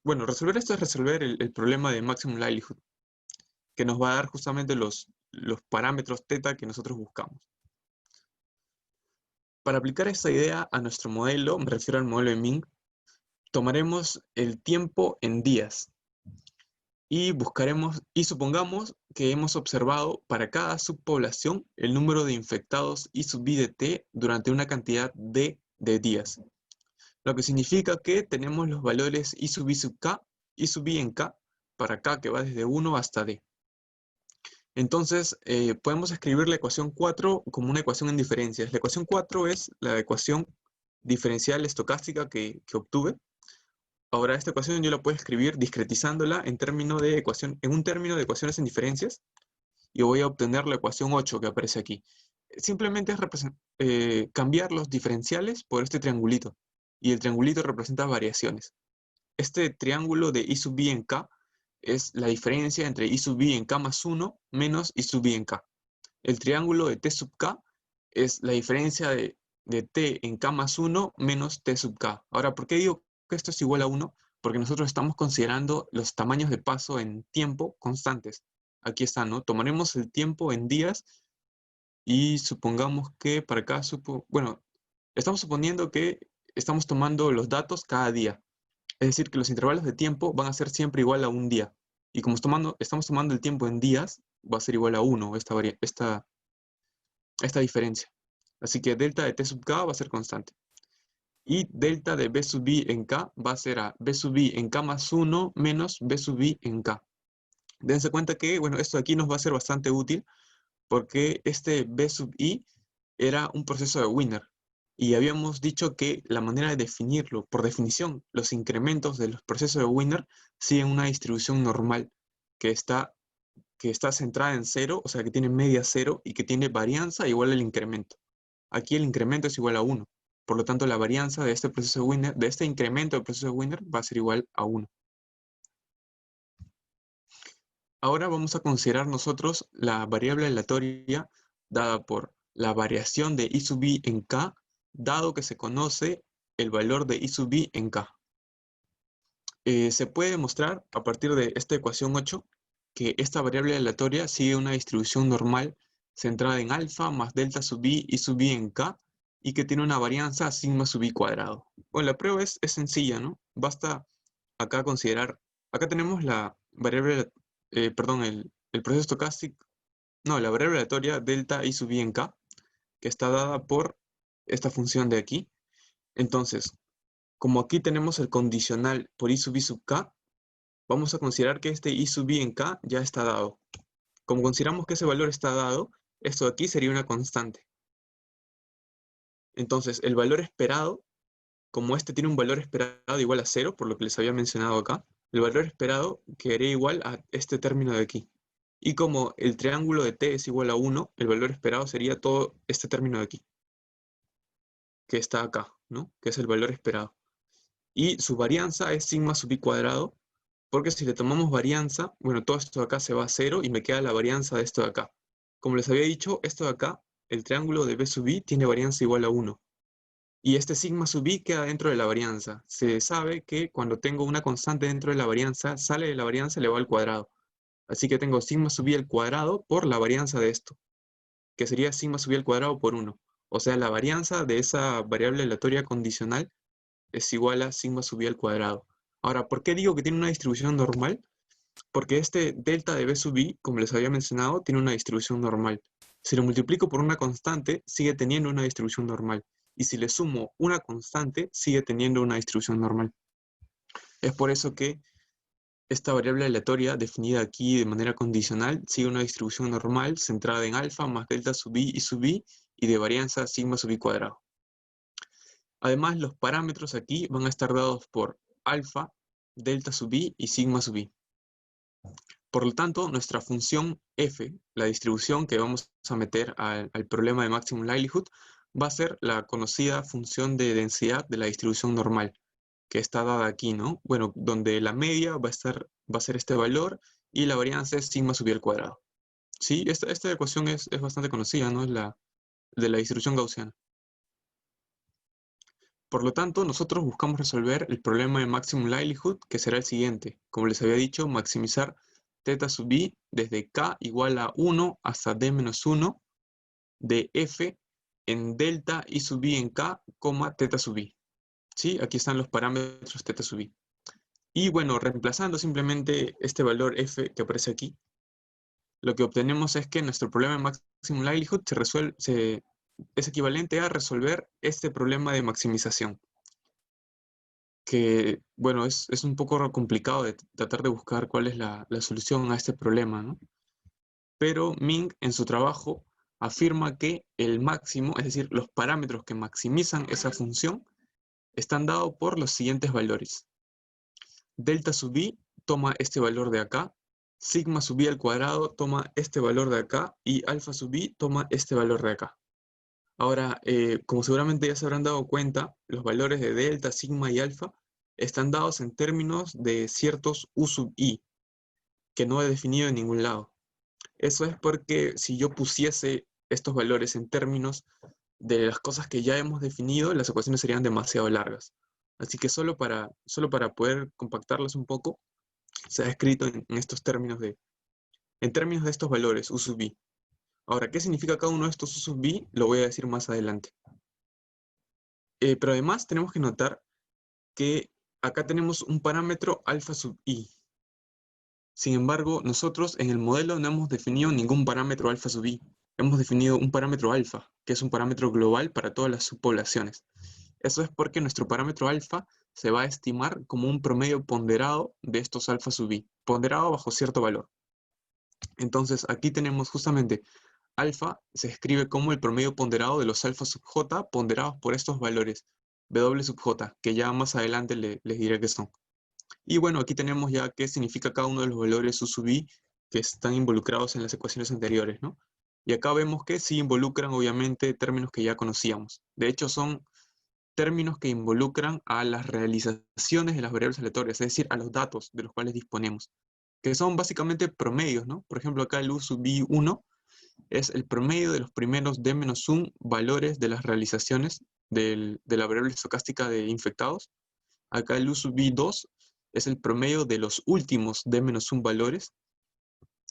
bueno, resolver esto es resolver el problema de maximum likelihood, que nos va a dar justamente los parámetros θ que nosotros buscamos. Para aplicar esta idea a nuestro modelo, me refiero al modelo de Ming, tomaremos el tiempo en días y supongamos que hemos observado para cada subpoblación el número de infectados I sub i de t durante una cantidad de días. Lo que significa que tenemos los valores I sub k, I sub i en k, para k que va desde 1 hasta d. Entonces, podemos escribir la ecuación 4 como una ecuación en diferencias. La ecuación 4 es la ecuación diferencial estocástica que obtuve. Ahora, esta ecuación yo la puedo escribir discretizándola en un término de ecuaciones en diferencias, y voy a obtener la ecuación 8 que aparece aquí. Simplemente es cambiar los diferenciales por este triangulito, y el triangulito representa variaciones. Este triángulo de I sub i en k es la diferencia entre I sub i en k más 1 menos I sub i en k. El triángulo de t sub k es la diferencia de t en k más 1 menos t sub k. Ahora, ¿por qué digo que esto es igual a 1? Porque nosotros estamos considerando los tamaños de paso en tiempo constantes. Aquí está, ¿no? Tomaremos el tiempo en días y supongamos que para cada bueno, estamos suponiendo que estamos tomando los datos cada día. Es decir, que los intervalos de tiempo van a ser siempre igual a un día. Y como estamos tomando el tiempo en días, va a ser igual a 1 esta diferencia. Así que delta de t sub k va a ser constante. Y delta de b sub i en k va a ser a b sub i en k más 1 menos b sub i en k. Dense cuenta que, bueno, esto de aquí nos va a ser bastante útil porque este b sub i era un proceso de Wiener. Y habíamos dicho que la manera de definirlo, por definición, los incrementos de los procesos de Wiener siguen una distribución normal, que está centrada en 0, o sea, que tiene media 0 y que tiene varianza igual al incremento. Aquí el incremento es igual a 1. Por lo tanto, la varianza de este proceso de Wiener, de este incremento del proceso de Wiener, va a ser igual a 1. Ahora vamos a considerar nosotros la variable aleatoria dada por la variación de I sub i en K, dado que se conoce el valor de I sub i en K. Se puede demostrar a partir de esta ecuación 8 que esta variable aleatoria sigue una distribución normal centrada en alfa más delta sub I sub i en K, y que tiene una varianza sigma sub i cuadrado. Bueno, la prueba es sencilla, ¿no? Basta acá considerar, acá tenemos la variable, perdón, el proceso estocástico, no, la variable aleatoria delta I sub i en K, que está dada por esta función de aquí. Entonces, como aquí tenemos el condicional por I sub i sub K, vamos a considerar que este I sub i en K ya está dado. Como consideramos que ese valor está dado, esto de aquí sería una constante. Entonces, el valor esperado, como este tiene un valor esperado igual a 0, por lo que les había mencionado acá, el valor esperado quedaría igual a este término de aquí. Y como el triángulo de t es igual a 1, el valor esperado sería todo este término de aquí, que está acá, ¿no? Que es el valor esperado. Y su varianza es sigma sub i cuadrado, porque si le tomamos varianza, bueno, todo esto de acá se va a 0 y me queda la varianza de esto de acá. Como les había dicho, esto de acá, el triángulo de b sub i tiene varianza igual a 1. Y este sigma sub i queda dentro de la varianza. Se sabe que cuando tengo una constante dentro de la varianza, sale de la varianza elevado al cuadrado. Así que tengo sigma sub i al cuadrado por la varianza de esto, que sería sigma sub i al cuadrado por 1. O sea, la varianza de esa variable aleatoria condicional es igual a sigma sub i al cuadrado. Ahora, ¿por qué digo que tiene una distribución normal? Porque este delta de b sub i, como les había mencionado, tiene una distribución normal. Si lo multiplico por una constante, sigue teniendo una distribución normal. Y si le sumo una constante, sigue teniendo una distribución normal. Es por eso que esta variable aleatoria, definida aquí de manera condicional, sigue una distribución normal centrada en alfa más delta sub i sub i y de varianza sigma sub i cuadrado. Además, los parámetros aquí van a estar dados por alfa, delta sub i y sigma sub i. Por lo tanto, nuestra función f, la distribución que vamos a meter al problema de maximum likelihood, va a ser la conocida función de densidad de la distribución normal, que está dada aquí, ¿no? Bueno, donde la media va a ser este valor y la varianza es sigma sub i al cuadrado. Sí, esta ecuación es bastante conocida, ¿no? Es la de la distribución gaussiana. Por lo tanto, nosotros buscamos resolver el problema de maximum likelihood, que será el siguiente. Como les había dicho, maximizar θ sub i desde k igual a 1 hasta d menos 1 de f en delta I sub i en k, θ sub i. ¿Sí? Aquí están los parámetros θ sub i. Y bueno, reemplazando simplemente este valor f que aparece aquí, lo que obtenemos es que nuestro problema de maximum likelihood es equivalente a resolver este problema de maximización. Que, bueno, es un poco complicado de tratar de buscar cuál es la solución a este problema, ¿no? Pero Ming, en su trabajo, afirma que el máximo, es decir, los parámetros que maximizan esa función, están dados por los siguientes valores. Delta sub i toma este valor de acá, sigma sub i al cuadrado toma este valor de acá, y alfa sub i toma este valor de acá. Ahora, como seguramente ya se habrán dado cuenta, los valores de delta, sigma y alfa están dados en términos de ciertos u sub i, que no he definido en ningún lado. Eso es porque si yo pusiese estos valores en términos de las cosas que ya hemos definido, las ecuaciones serían demasiado largas. Así que solo para poder compactarlas un poco, se ha escrito en estos términos en términos de estos valores, u sub i. Ahora, ¿qué significa cada uno de estos u sub i? Lo voy a decir más adelante. Pero además tenemos que notar que acá tenemos un parámetro alfa sub i. Sin embargo, nosotros en el modelo no hemos definido ningún parámetro alfa sub i. Hemos definido un parámetro alfa, que es un parámetro global para todas las subpoblaciones. Eso es porque nuestro parámetro alfa se va a estimar como un promedio ponderado de estos alfa sub i, ponderado bajo cierto valor. Entonces aquí tenemos justamente alfa, se escribe como el promedio ponderado de los alfa sub j ponderados por estos valores w sub j, que ya más adelante les diré qué son. Y bueno, aquí tenemos ya qué significa cada uno de los valores U sub i que están involucrados en las ecuaciones anteriores, ¿no? Y acá vemos que sí involucran, obviamente, términos que ya conocíamos. De hecho, son términos que involucran a las realizaciones de las variables aleatorias, es decir, a los datos de los cuales disponemos, que son básicamente promedios, ¿no? Por ejemplo, acá el U sub i1 es el promedio de los primeros d-1 valores de las realizaciones de la variable estocástica de infectados. Acá el U sub i2 es el promedio de los últimos d-1 valores,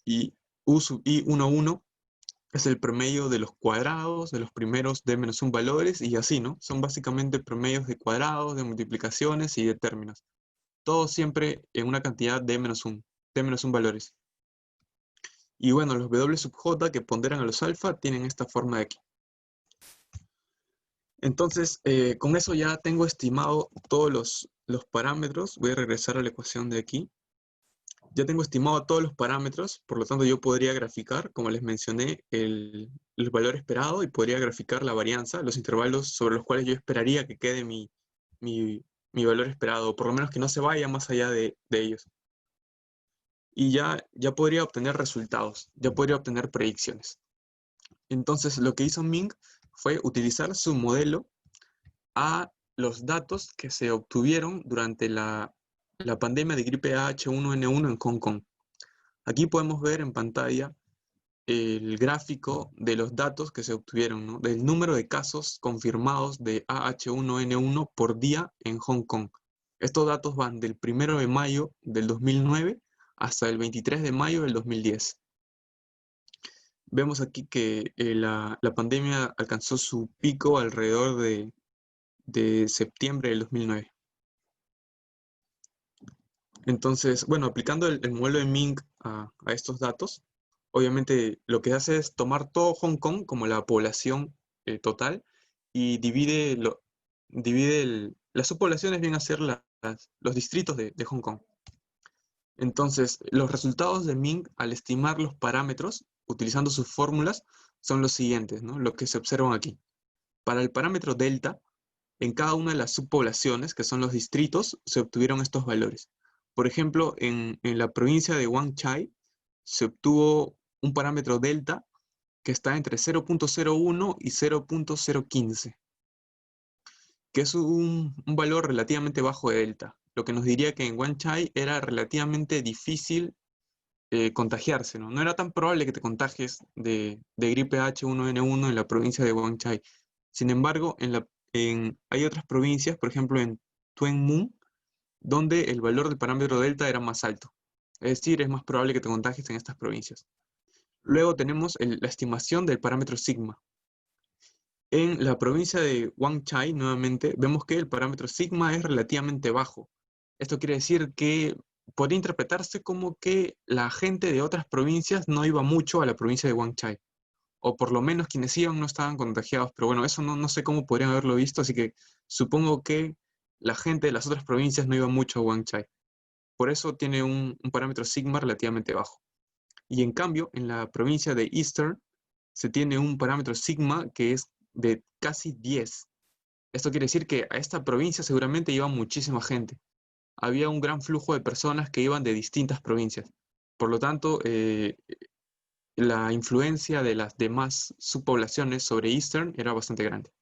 y U sub i11 es el promedio de los cuadrados de los primeros d-1 valores, y así, ¿no? Son básicamente promedios de cuadrados, de multiplicaciones y de términos. Todo siempre en una cantidad d-1 valores. Y bueno, los W sub j que ponderan a los alfa tienen esta forma de aquí. Entonces, con eso ya tengo estimado todos los parámetros. Voy a regresar a la ecuación de aquí. Ya tengo estimado todos los parámetros, por lo tanto yo podría graficar, como les mencioné, el valor esperado, y podría graficar la varianza, los intervalos sobre los cuales yo esperaría que quede mi valor esperado, o por lo menos que no se vaya más allá de ellos. Y ya podría obtener resultados, ya podría obtener predicciones. Entonces lo que hizo Ming fue utilizar su modelo a los datos que se obtuvieron durante la pandemia de gripe H1N1 en Hong Kong. Aquí podemos ver en pantalla el gráfico de los datos que se obtuvieron, ¿no? Del número de casos confirmados de AH1N1 por día en Hong Kong. Estos datos van del 1 de mayo del 2009 hasta el 23 de mayo del 2010. Vemos aquí que la pandemia alcanzó su pico alrededor de septiembre del 2009. Entonces, bueno, aplicando el modelo de Ming a estos datos, obviamente lo que hace es tomar todo Hong Kong como la población total, y divide las subpoblaciones, vienen a ser los distritos de Hong Kong. Entonces, los resultados de Ming al estimar los parámetros utilizando sus fórmulas son los siguientes, ¿no? Lo que se observan aquí. Para el parámetro delta, en cada una de las subpoblaciones, que son los distritos, se obtuvieron estos valores. Por ejemplo, en la provincia de Wan Chai se obtuvo un parámetro delta que está entre 0.01 y 0.015, que es un valor relativamente bajo de delta, lo que nos diría que en Wan Chai era relativamente difícil contagiarse, ¿no? No era tan probable que te contagies de gripe H1N1 en la provincia de Wan Chai. Sin embargo, hay otras provincias, por ejemplo en Tuen Mun, donde el valor del parámetro delta era más alto. Es decir, es más probable que te contagies en estas provincias. Luego tenemos la estimación del parámetro sigma. En la provincia de Wan Chai, nuevamente, vemos que el parámetro sigma es relativamente bajo. Esto quiere decir que podría interpretarse como que la gente de otras provincias no iba mucho a la provincia de Wan Chai, o por lo menos quienes iban no estaban contagiados, pero bueno, eso no sé cómo podrían haberlo visto, así que supongo que la gente de las otras provincias no iba mucho a Wan Chai. Por eso tiene un parámetro sigma relativamente bajo. Y en cambio, en la provincia de Eastern se tiene un parámetro sigma que es de casi 10. Esto quiere decir que a esta provincia seguramente iba muchísima gente. Había un gran flujo de personas que iban de distintas provincias. Por lo tanto, la influencia de las demás subpoblaciones sobre Eastern era bastante grande.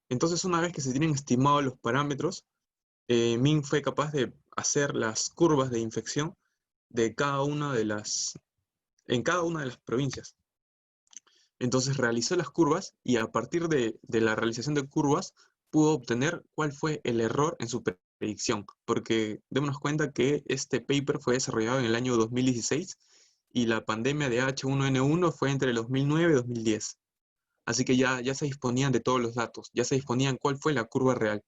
Entonces, una vez que se tienen estimados los parámetros, Ming fue capaz de hacer las curvas de infección de en cada una de las provincias. Entonces realizó las curvas, y a partir de la realización de curvas pudo obtener cuál fue el error en su predicción, porque démonos cuenta que este paper fue desarrollado en el año 2016 y la pandemia de H1N1 fue entre el 2009 y 2010. Así que ya se disponían de todos los datos, ya se disponían cuál fue la curva real.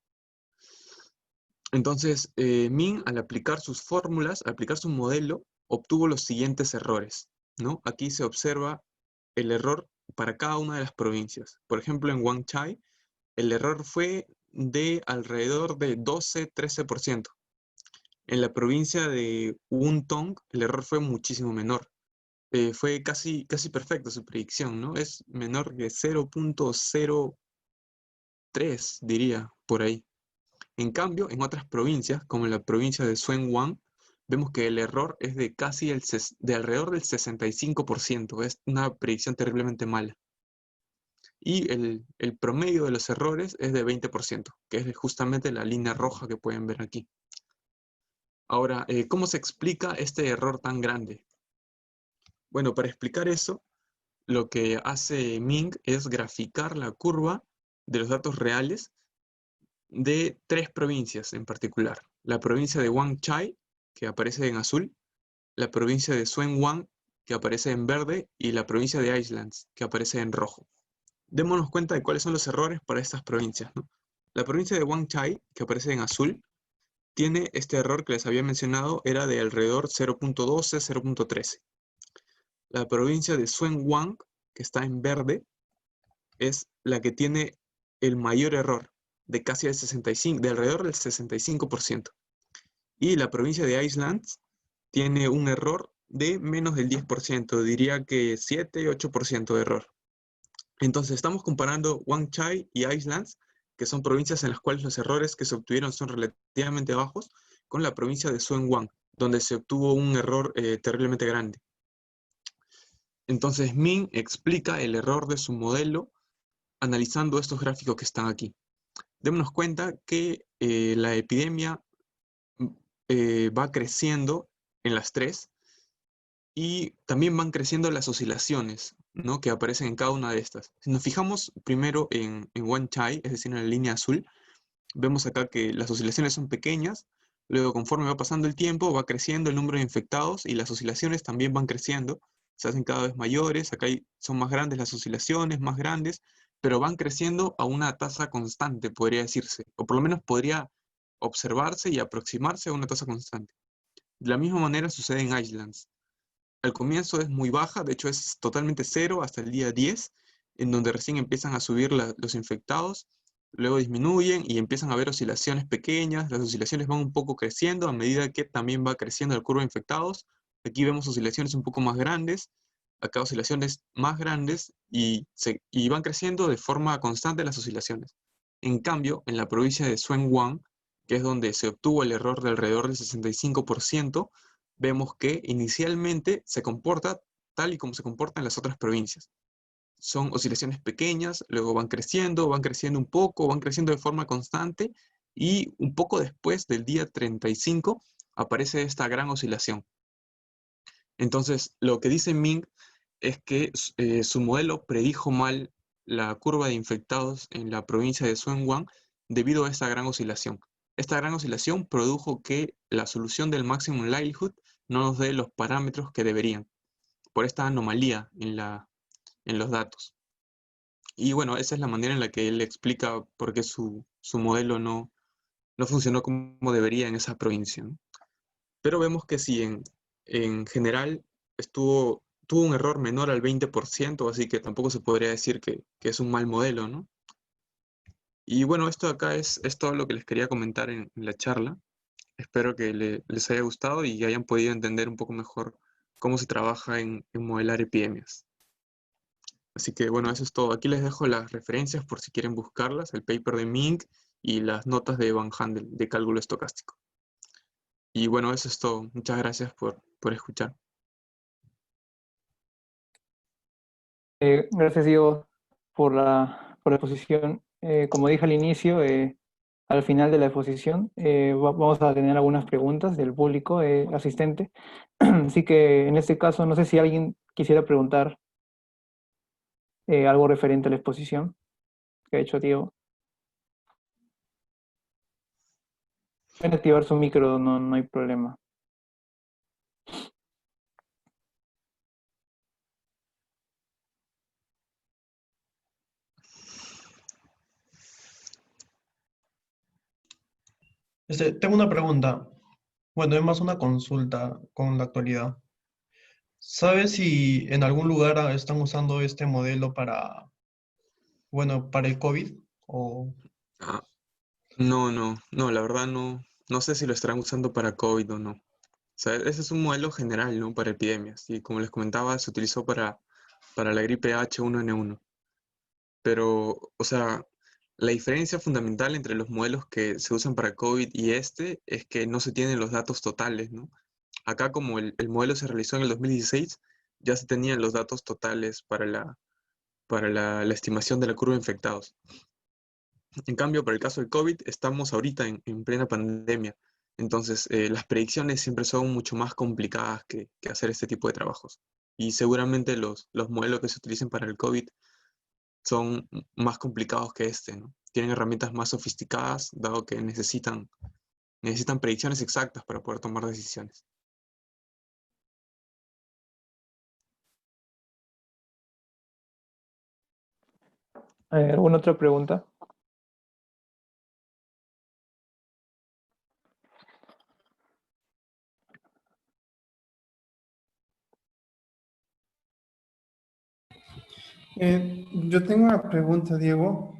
Entonces, Min, al aplicar sus fórmulas, al aplicar su modelo, obtuvo los siguientes errores, ¿no? Aquí se observa el error para cada una de las provincias. Por ejemplo, en Wan Chai, el error fue de alrededor de 12-13%. En la provincia de Wun Tong, el error fue muchísimo menor. Fue casi perfecta su predicción, ¿no? Es menor que 0.03, diría, por ahí. En cambio, en otras provincias, como en la provincia de Zhejiang, vemos que el error es de casi de alrededor del 65%. Es una predicción terriblemente mala. Y el promedio de los errores es de 20%, que es justamente la línea roja que pueden ver aquí. Ahora, ¿cómo se explica este error tan grande? Bueno, para explicar eso, lo que hace Ming es graficar la curva de los datos reales de 3 provincias en particular. La provincia de Wang Chai, que aparece en azul, la provincia de Zhejiang, que aparece en verde, y la provincia de Islands, que aparece en rojo. Démonos cuenta de cuáles son los errores para estas provincias, ¿no? La provincia de Wang Chai, que aparece en azul, tiene este error que les había mencionado, era de alrededor 0.12, 0.13. La provincia de Zhejiang, que está en verde, es la que tiene el mayor error, de casi el 65, de alrededor del 65%. Y la provincia de Islands tiene un error de menos del 10%, diría que 7, 8% de error. Entonces estamos comparando Wang Chai y Islands, que son provincias en las cuales los errores que se obtuvieron son relativamente bajos, con la provincia de Zhejiang, donde se obtuvo un error terriblemente grande. Entonces Min explica el error de su modelo analizando estos gráficos que están aquí. Démonos cuenta que la epidemia va creciendo en las 3 y también van creciendo las oscilaciones, ¿no?, que aparecen en cada una de estas. Si nos fijamos primero en Wang Chai, es decir, en la línea azul, vemos acá que las oscilaciones son pequeñas, luego conforme va pasando el tiempo va creciendo el número de infectados y las oscilaciones también van creciendo, se hacen cada vez mayores, acá son más grandes las oscilaciones, más grandes, pero van creciendo a una tasa constante, podría decirse, o por lo menos podría observarse y aproximarse a una tasa constante. De la misma manera sucede en Islands. Al comienzo es muy baja, de hecho es totalmente cero hasta el día 10, en donde recién empiezan a subir los infectados, luego disminuyen y empiezan a haber oscilaciones pequeñas, las oscilaciones van un poco creciendo a medida que también va creciendo la curva de infectados. Aquí vemos oscilaciones un poco más grandes, acá oscilaciones más grandes y van creciendo de forma constante las oscilaciones. En cambio, en la provincia de Zhejiang, que es donde se obtuvo el error de alrededor del 65%, vemos que inicialmente se comporta tal y como se comporta en las otras provincias. Son oscilaciones pequeñas, luego van creciendo un poco, van creciendo de forma constante y un poco después del día 35 aparece esta gran oscilación. Entonces, lo que dice Ming es que su modelo predijo mal la curva de infectados en la provincia de Zhejiang debido a esta gran oscilación. Esta gran oscilación produjo que la solución del maximum likelihood no nos dé los parámetros que deberían, por esta anomalía en los datos. Y bueno, esa es la manera en la que él explica por qué su modelo no funcionó como debería en esa provincia, ¿no? Pero vemos que si en general tuvo un error menor al 20%, así que tampoco se podría decir que es un mal modelo, ¿no? Y bueno, esto acá es todo lo que les quería comentar en la charla. Espero que les haya gustado y hayan podido entender un poco mejor cómo se trabaja en modelar epidemias. Así que bueno, eso es todo. Aquí les dejo las referencias por si quieren buscarlas, el paper de Ming y las notas de Van Handel de cálculo estocástico. Y bueno, eso es todo. Muchas gracias por escuchar. Gracias, Diego, por la exposición. Como dije al inicio, al final de la exposición, vamos a tener algunas preguntas del público asistente. Así que en este caso, no sé si alguien quisiera preguntar algo referente a la exposición que ha hecho Diego. Pueden activar su micro, no hay problema. Tengo una pregunta. Bueno, es más una consulta con la actualidad. ¿Sabes si en algún lugar están usando este modelo para, bueno, para el COVID? O, Ah, no, la verdad no sé si lo estarán usando para COVID o no. O sea, ese es un modelo general, ¿no?, para epidemias. Y como les comentaba, se utilizó para la gripe H1N1. Pero, o sea, La diferencia fundamental entre los modelos que se usan para COVID y este es que no se tienen los datos totales, ¿no? Acá, como el modelo se realizó en el 2016, ya se tenían los datos totales para la estimación de la curva de infectados. En cambio, para el caso del COVID, estamos ahorita en plena pandemia. Entonces, las predicciones siempre son mucho más complicadas que hacer este tipo de trabajos. Y seguramente los modelos que se utilicen para el COVID son más complicados que este, ¿no? Tienen herramientas más sofisticadas, dado que necesitan predicciones exactas para poder tomar decisiones. ¿Alguna otra pregunta? Yo tengo una pregunta, Diego,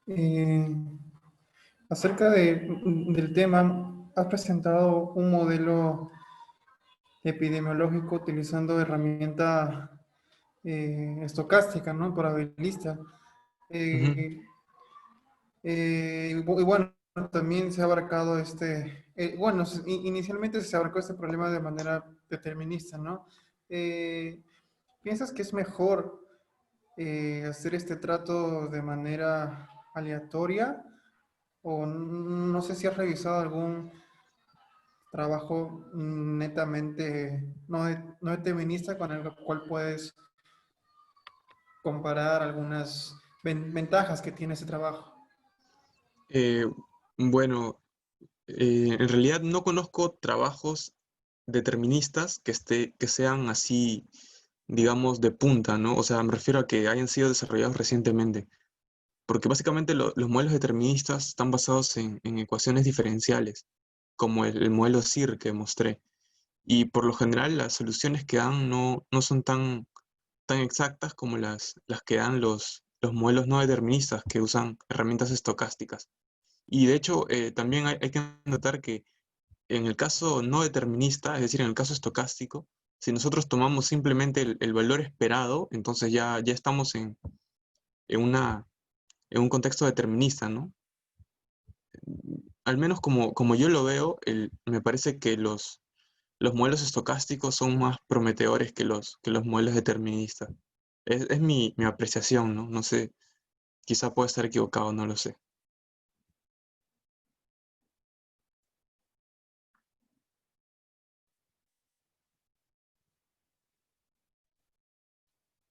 eh, acerca del tema. Has presentado un modelo epidemiológico utilizando herramienta estocástica, ¿no? Probabilista. Ujú. Eh, y bueno, también se ha abarcado bueno, inicialmente se abarcó este problema de manera determinista, ¿no? ¿Piensas que es mejor hacer este trato de manera aleatoria? O no sé si has revisado algún trabajo netamente no determinista con el cual puedes comparar algunas ventajas que tiene ese trabajo. Eh, bueno, en realidad no conozco trabajos deterministas que sean así, digamos, de punta, ¿no? O sea, me refiero a que hayan sido desarrollados recientemente. Porque básicamente los modelos deterministas están basados en ecuaciones diferenciales, como el modelo SIR que mostré. Y por lo general las soluciones que dan no son tan exactas como las que dan los modelos no deterministas que usan herramientas estocásticas. Y de hecho, también hay que notar que en el caso no determinista, es decir, en el caso estocástico, si nosotros tomamos simplemente el valor esperado, entonces ya estamos en una, en un contexto determinista, ¿no? Al menos como yo lo veo, me parece que los modelos estocásticos son más prometedores que los modelos deterministas. Es mi apreciación, ¿no? No sé, quizá pueda estar equivocado, no lo sé.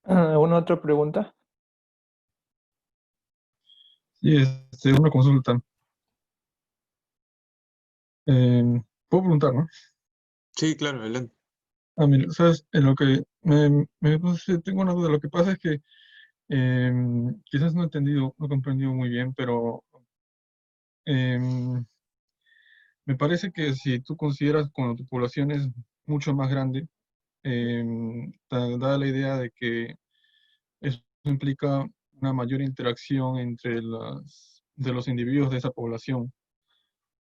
¿Alguna otra pregunta? Sí, una consulta. ¿Puedo preguntar, no? Sí, claro, adelante. Mira, sabes, en lo que tengo una duda. Lo que pasa es que quizás no he entendido, no he comprendido muy bien, pero em, me parece que si tú consideras cuando tu población es mucho más grande, da la idea de que eso implica una mayor interacción entre de los individuos de esa población.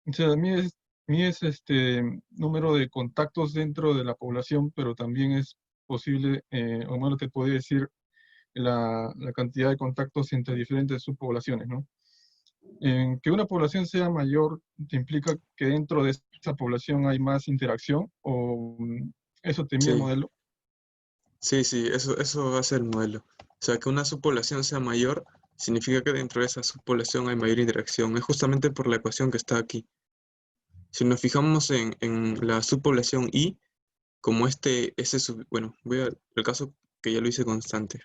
O sea, a mí es número de contactos dentro de la población, pero también es posible, o bueno, te podría decir la cantidad de contactos entre diferentes subpoblaciones, ¿no? En que una población sea mayor, ¿te implica que dentro de esa población hay más interacción? ¿O eso te mide el Sí, modelo? sí, eso va a ser el modelo. O sea, que una subpoblación sea mayor significa que dentro de esa subpoblación hay mayor interacción. Es justamente por la ecuación que está aquí. Si nos fijamos en la subpoblación I, como bueno, voy al caso que ya lo hice constante.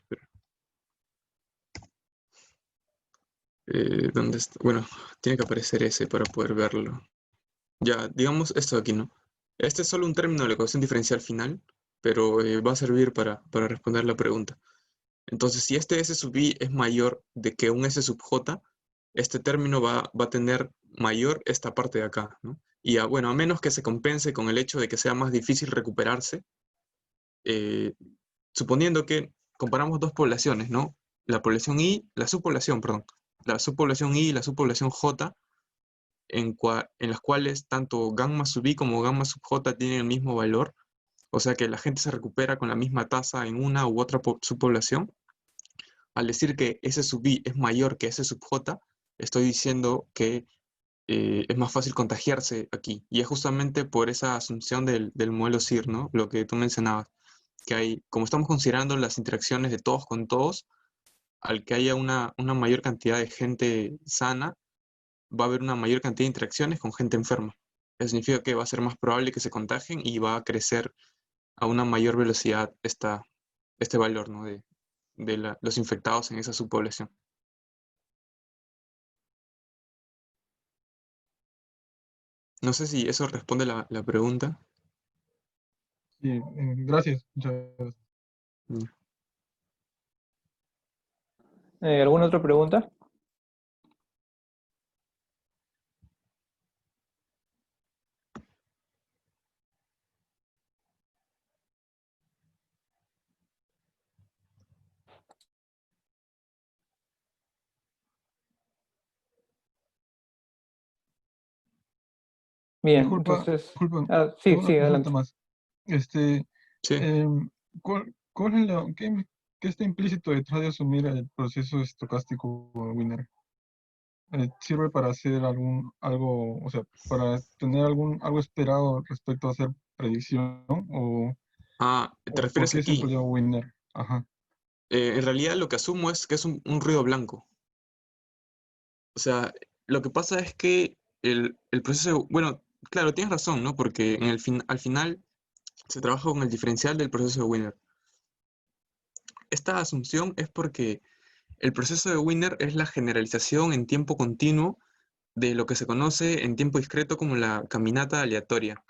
¿Dónde está? Bueno, tiene que aparecer ese para poder verlo. Ya, digamos esto de aquí, ¿no? Este es solo un término de la ecuación diferencial final, pero va a servir para responder la pregunta. Entonces, si este S sub i es mayor de que un S sub j, este término va a tener mayor esta parte de acá, ¿no? Y bueno, a menos que se compense con el hecho de que sea más difícil recuperarse, eh, suponiendo que comparamos dos poblaciones, ¿no? La subpoblación, perdón, la subpoblación I y la subpoblación J, en las cuales tanto gamma sub I como gamma sub J tienen el mismo valor, o sea que la gente se recupera con la misma tasa en una u otra subpoblación. Al decir que S sub I es mayor que S sub J, estoy diciendo que es más fácil contagiarse aquí. Y es justamente por esa asunción del modelo SIR, ¿no? Lo que tú mencionabas, que hay, como estamos considerando las interacciones de todos con todos, al que haya una mayor cantidad de gente sana, va a haber una mayor cantidad de interacciones con gente enferma. Eso significa que va a ser más probable que se contagien y va a crecer a una mayor velocidad este valor, ¿no? de los infectados en esa subpoblación. No sé si eso responde la pregunta. Sí, gracias. Muchas gracias. Mm. ¿Alguna otra pregunta? Bien, Disculpa, entonces, disculpa, sí, tengo una sí, consulta adelante. más. Este, Sí. ¿cuál es qué está implícito detrás de asumir el proceso estocástico Wiener? ¿Sirve para hacer algo, o sea, para tener algo esperado respecto a hacer predicción? ¿Te ¿O por refieres qué se aquí? empleó Wiener? Ajá. En realidad lo que asumo es que es un ruido blanco. O sea, lo que pasa es que el proceso, bueno, claro, tienes razón, ¿no? Porque al final se trabaja con el diferencial del proceso de Wiener. Esta asunción es porque el proceso de Wiener es la generalización en tiempo continuo de lo que se conoce en tiempo discreto como la caminata aleatoria.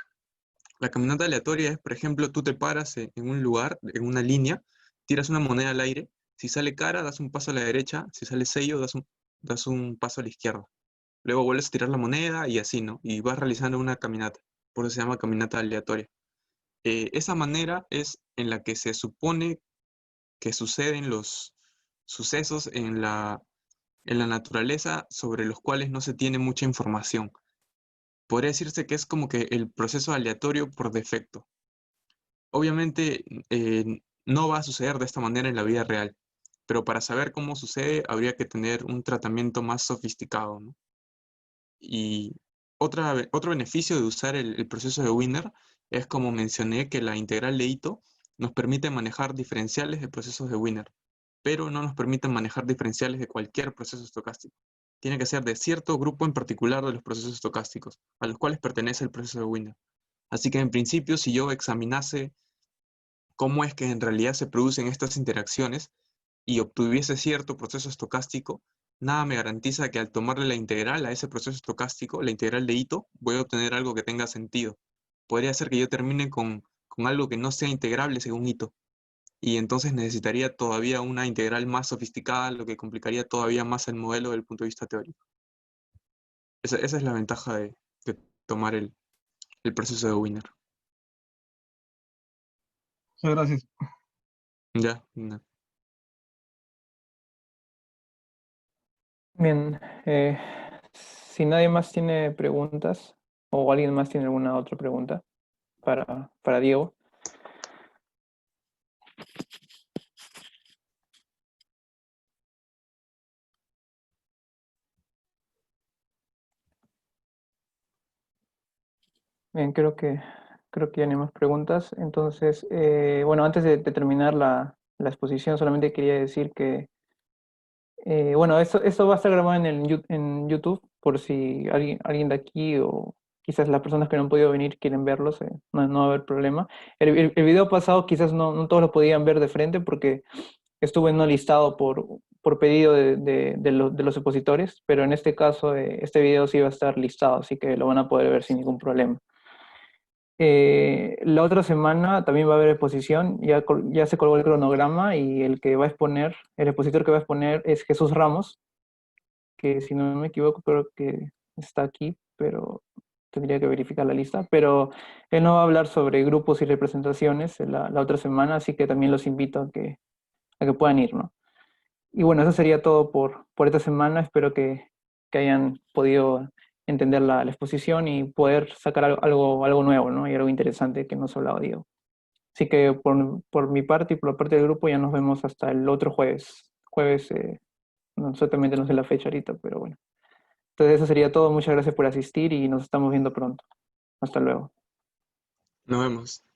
La caminata aleatoria es, por ejemplo, tú te paras en un lugar, en una línea, tiras una moneda al aire, si sale cara, das un paso a la derecha, si sale sello, das un paso a la izquierda. Luego vuelves a tirar la moneda y así, ¿no? Y vas realizando una caminata. Por eso se llama caminata aleatoria. Esa manera es en la que se supone que suceden los sucesos en la naturaleza sobre los cuales no se tiene mucha información. Podría decirse que es como que el proceso aleatorio por defecto. Obviamente no va a suceder de esta manera en la vida real, pero para saber cómo sucede habría que tener un tratamiento más sofisticado, ¿no? Y otro beneficio de usar el proceso de Wiener es, como mencioné, que la integral de Ito nos permite manejar diferenciales de procesos de Wiener, pero no nos permite manejar diferenciales de cualquier proceso estocástico. Tiene que ser de cierto grupo en particular de los procesos estocásticos, a los cuales pertenece el proceso de Wiener. Así que en principio, si yo examinase cómo es que en realidad se producen estas interacciones y obtuviese cierto proceso estocástico, nada me garantiza que al tomarle la integral a ese proceso estocástico, la integral de Ito, voy a obtener algo que tenga sentido. Podría ser que yo termine con algo que no sea integrable según Ito, y entonces necesitaría todavía una integral más sofisticada, lo que complicaría todavía más el modelo desde el punto de vista teórico. Esa es la ventaja de tomar el proceso de Wiener. Muchas gracias. Ya, no. Bien, si nadie más tiene preguntas o alguien más tiene alguna otra pregunta para Diego. Bien, creo que ya no hay más preguntas. Entonces, bueno, antes de terminar la exposición, solamente quería decir que, bueno, esto va a estar grabado en YouTube, por si alguien de aquí o quizás las personas que no han podido venir quieren verlos, no va a haber problema. El video pasado quizás no todos lo podían ver de frente porque estuvo no listado por pedido de los expositores, pero en este caso este video sí va a estar listado, así que lo van a poder ver sin ningún problema. La otra semana también va a haber exposición, ya se colgó el cronograma y el expositor que va a exponer es Jesús Ramos, que si no me equivoco creo que está aquí, pero tendría que verificar la lista, pero él no va a hablar sobre grupos y representaciones la otra semana, así que también los invito a que puedan ir, ¿no? Y bueno, eso sería todo por esta semana. Espero que hayan podido entender la exposición y poder sacar algo nuevo, ¿no? Y algo interesante que nos ha hablado Diego. Así que por mi parte y por la parte del grupo ya nos vemos hasta el otro jueves. Jueves, no, exactamente no sé la fecha ahorita, pero bueno. Entonces eso sería todo. Muchas gracias por asistir y nos estamos viendo pronto. Hasta luego. Nos vemos.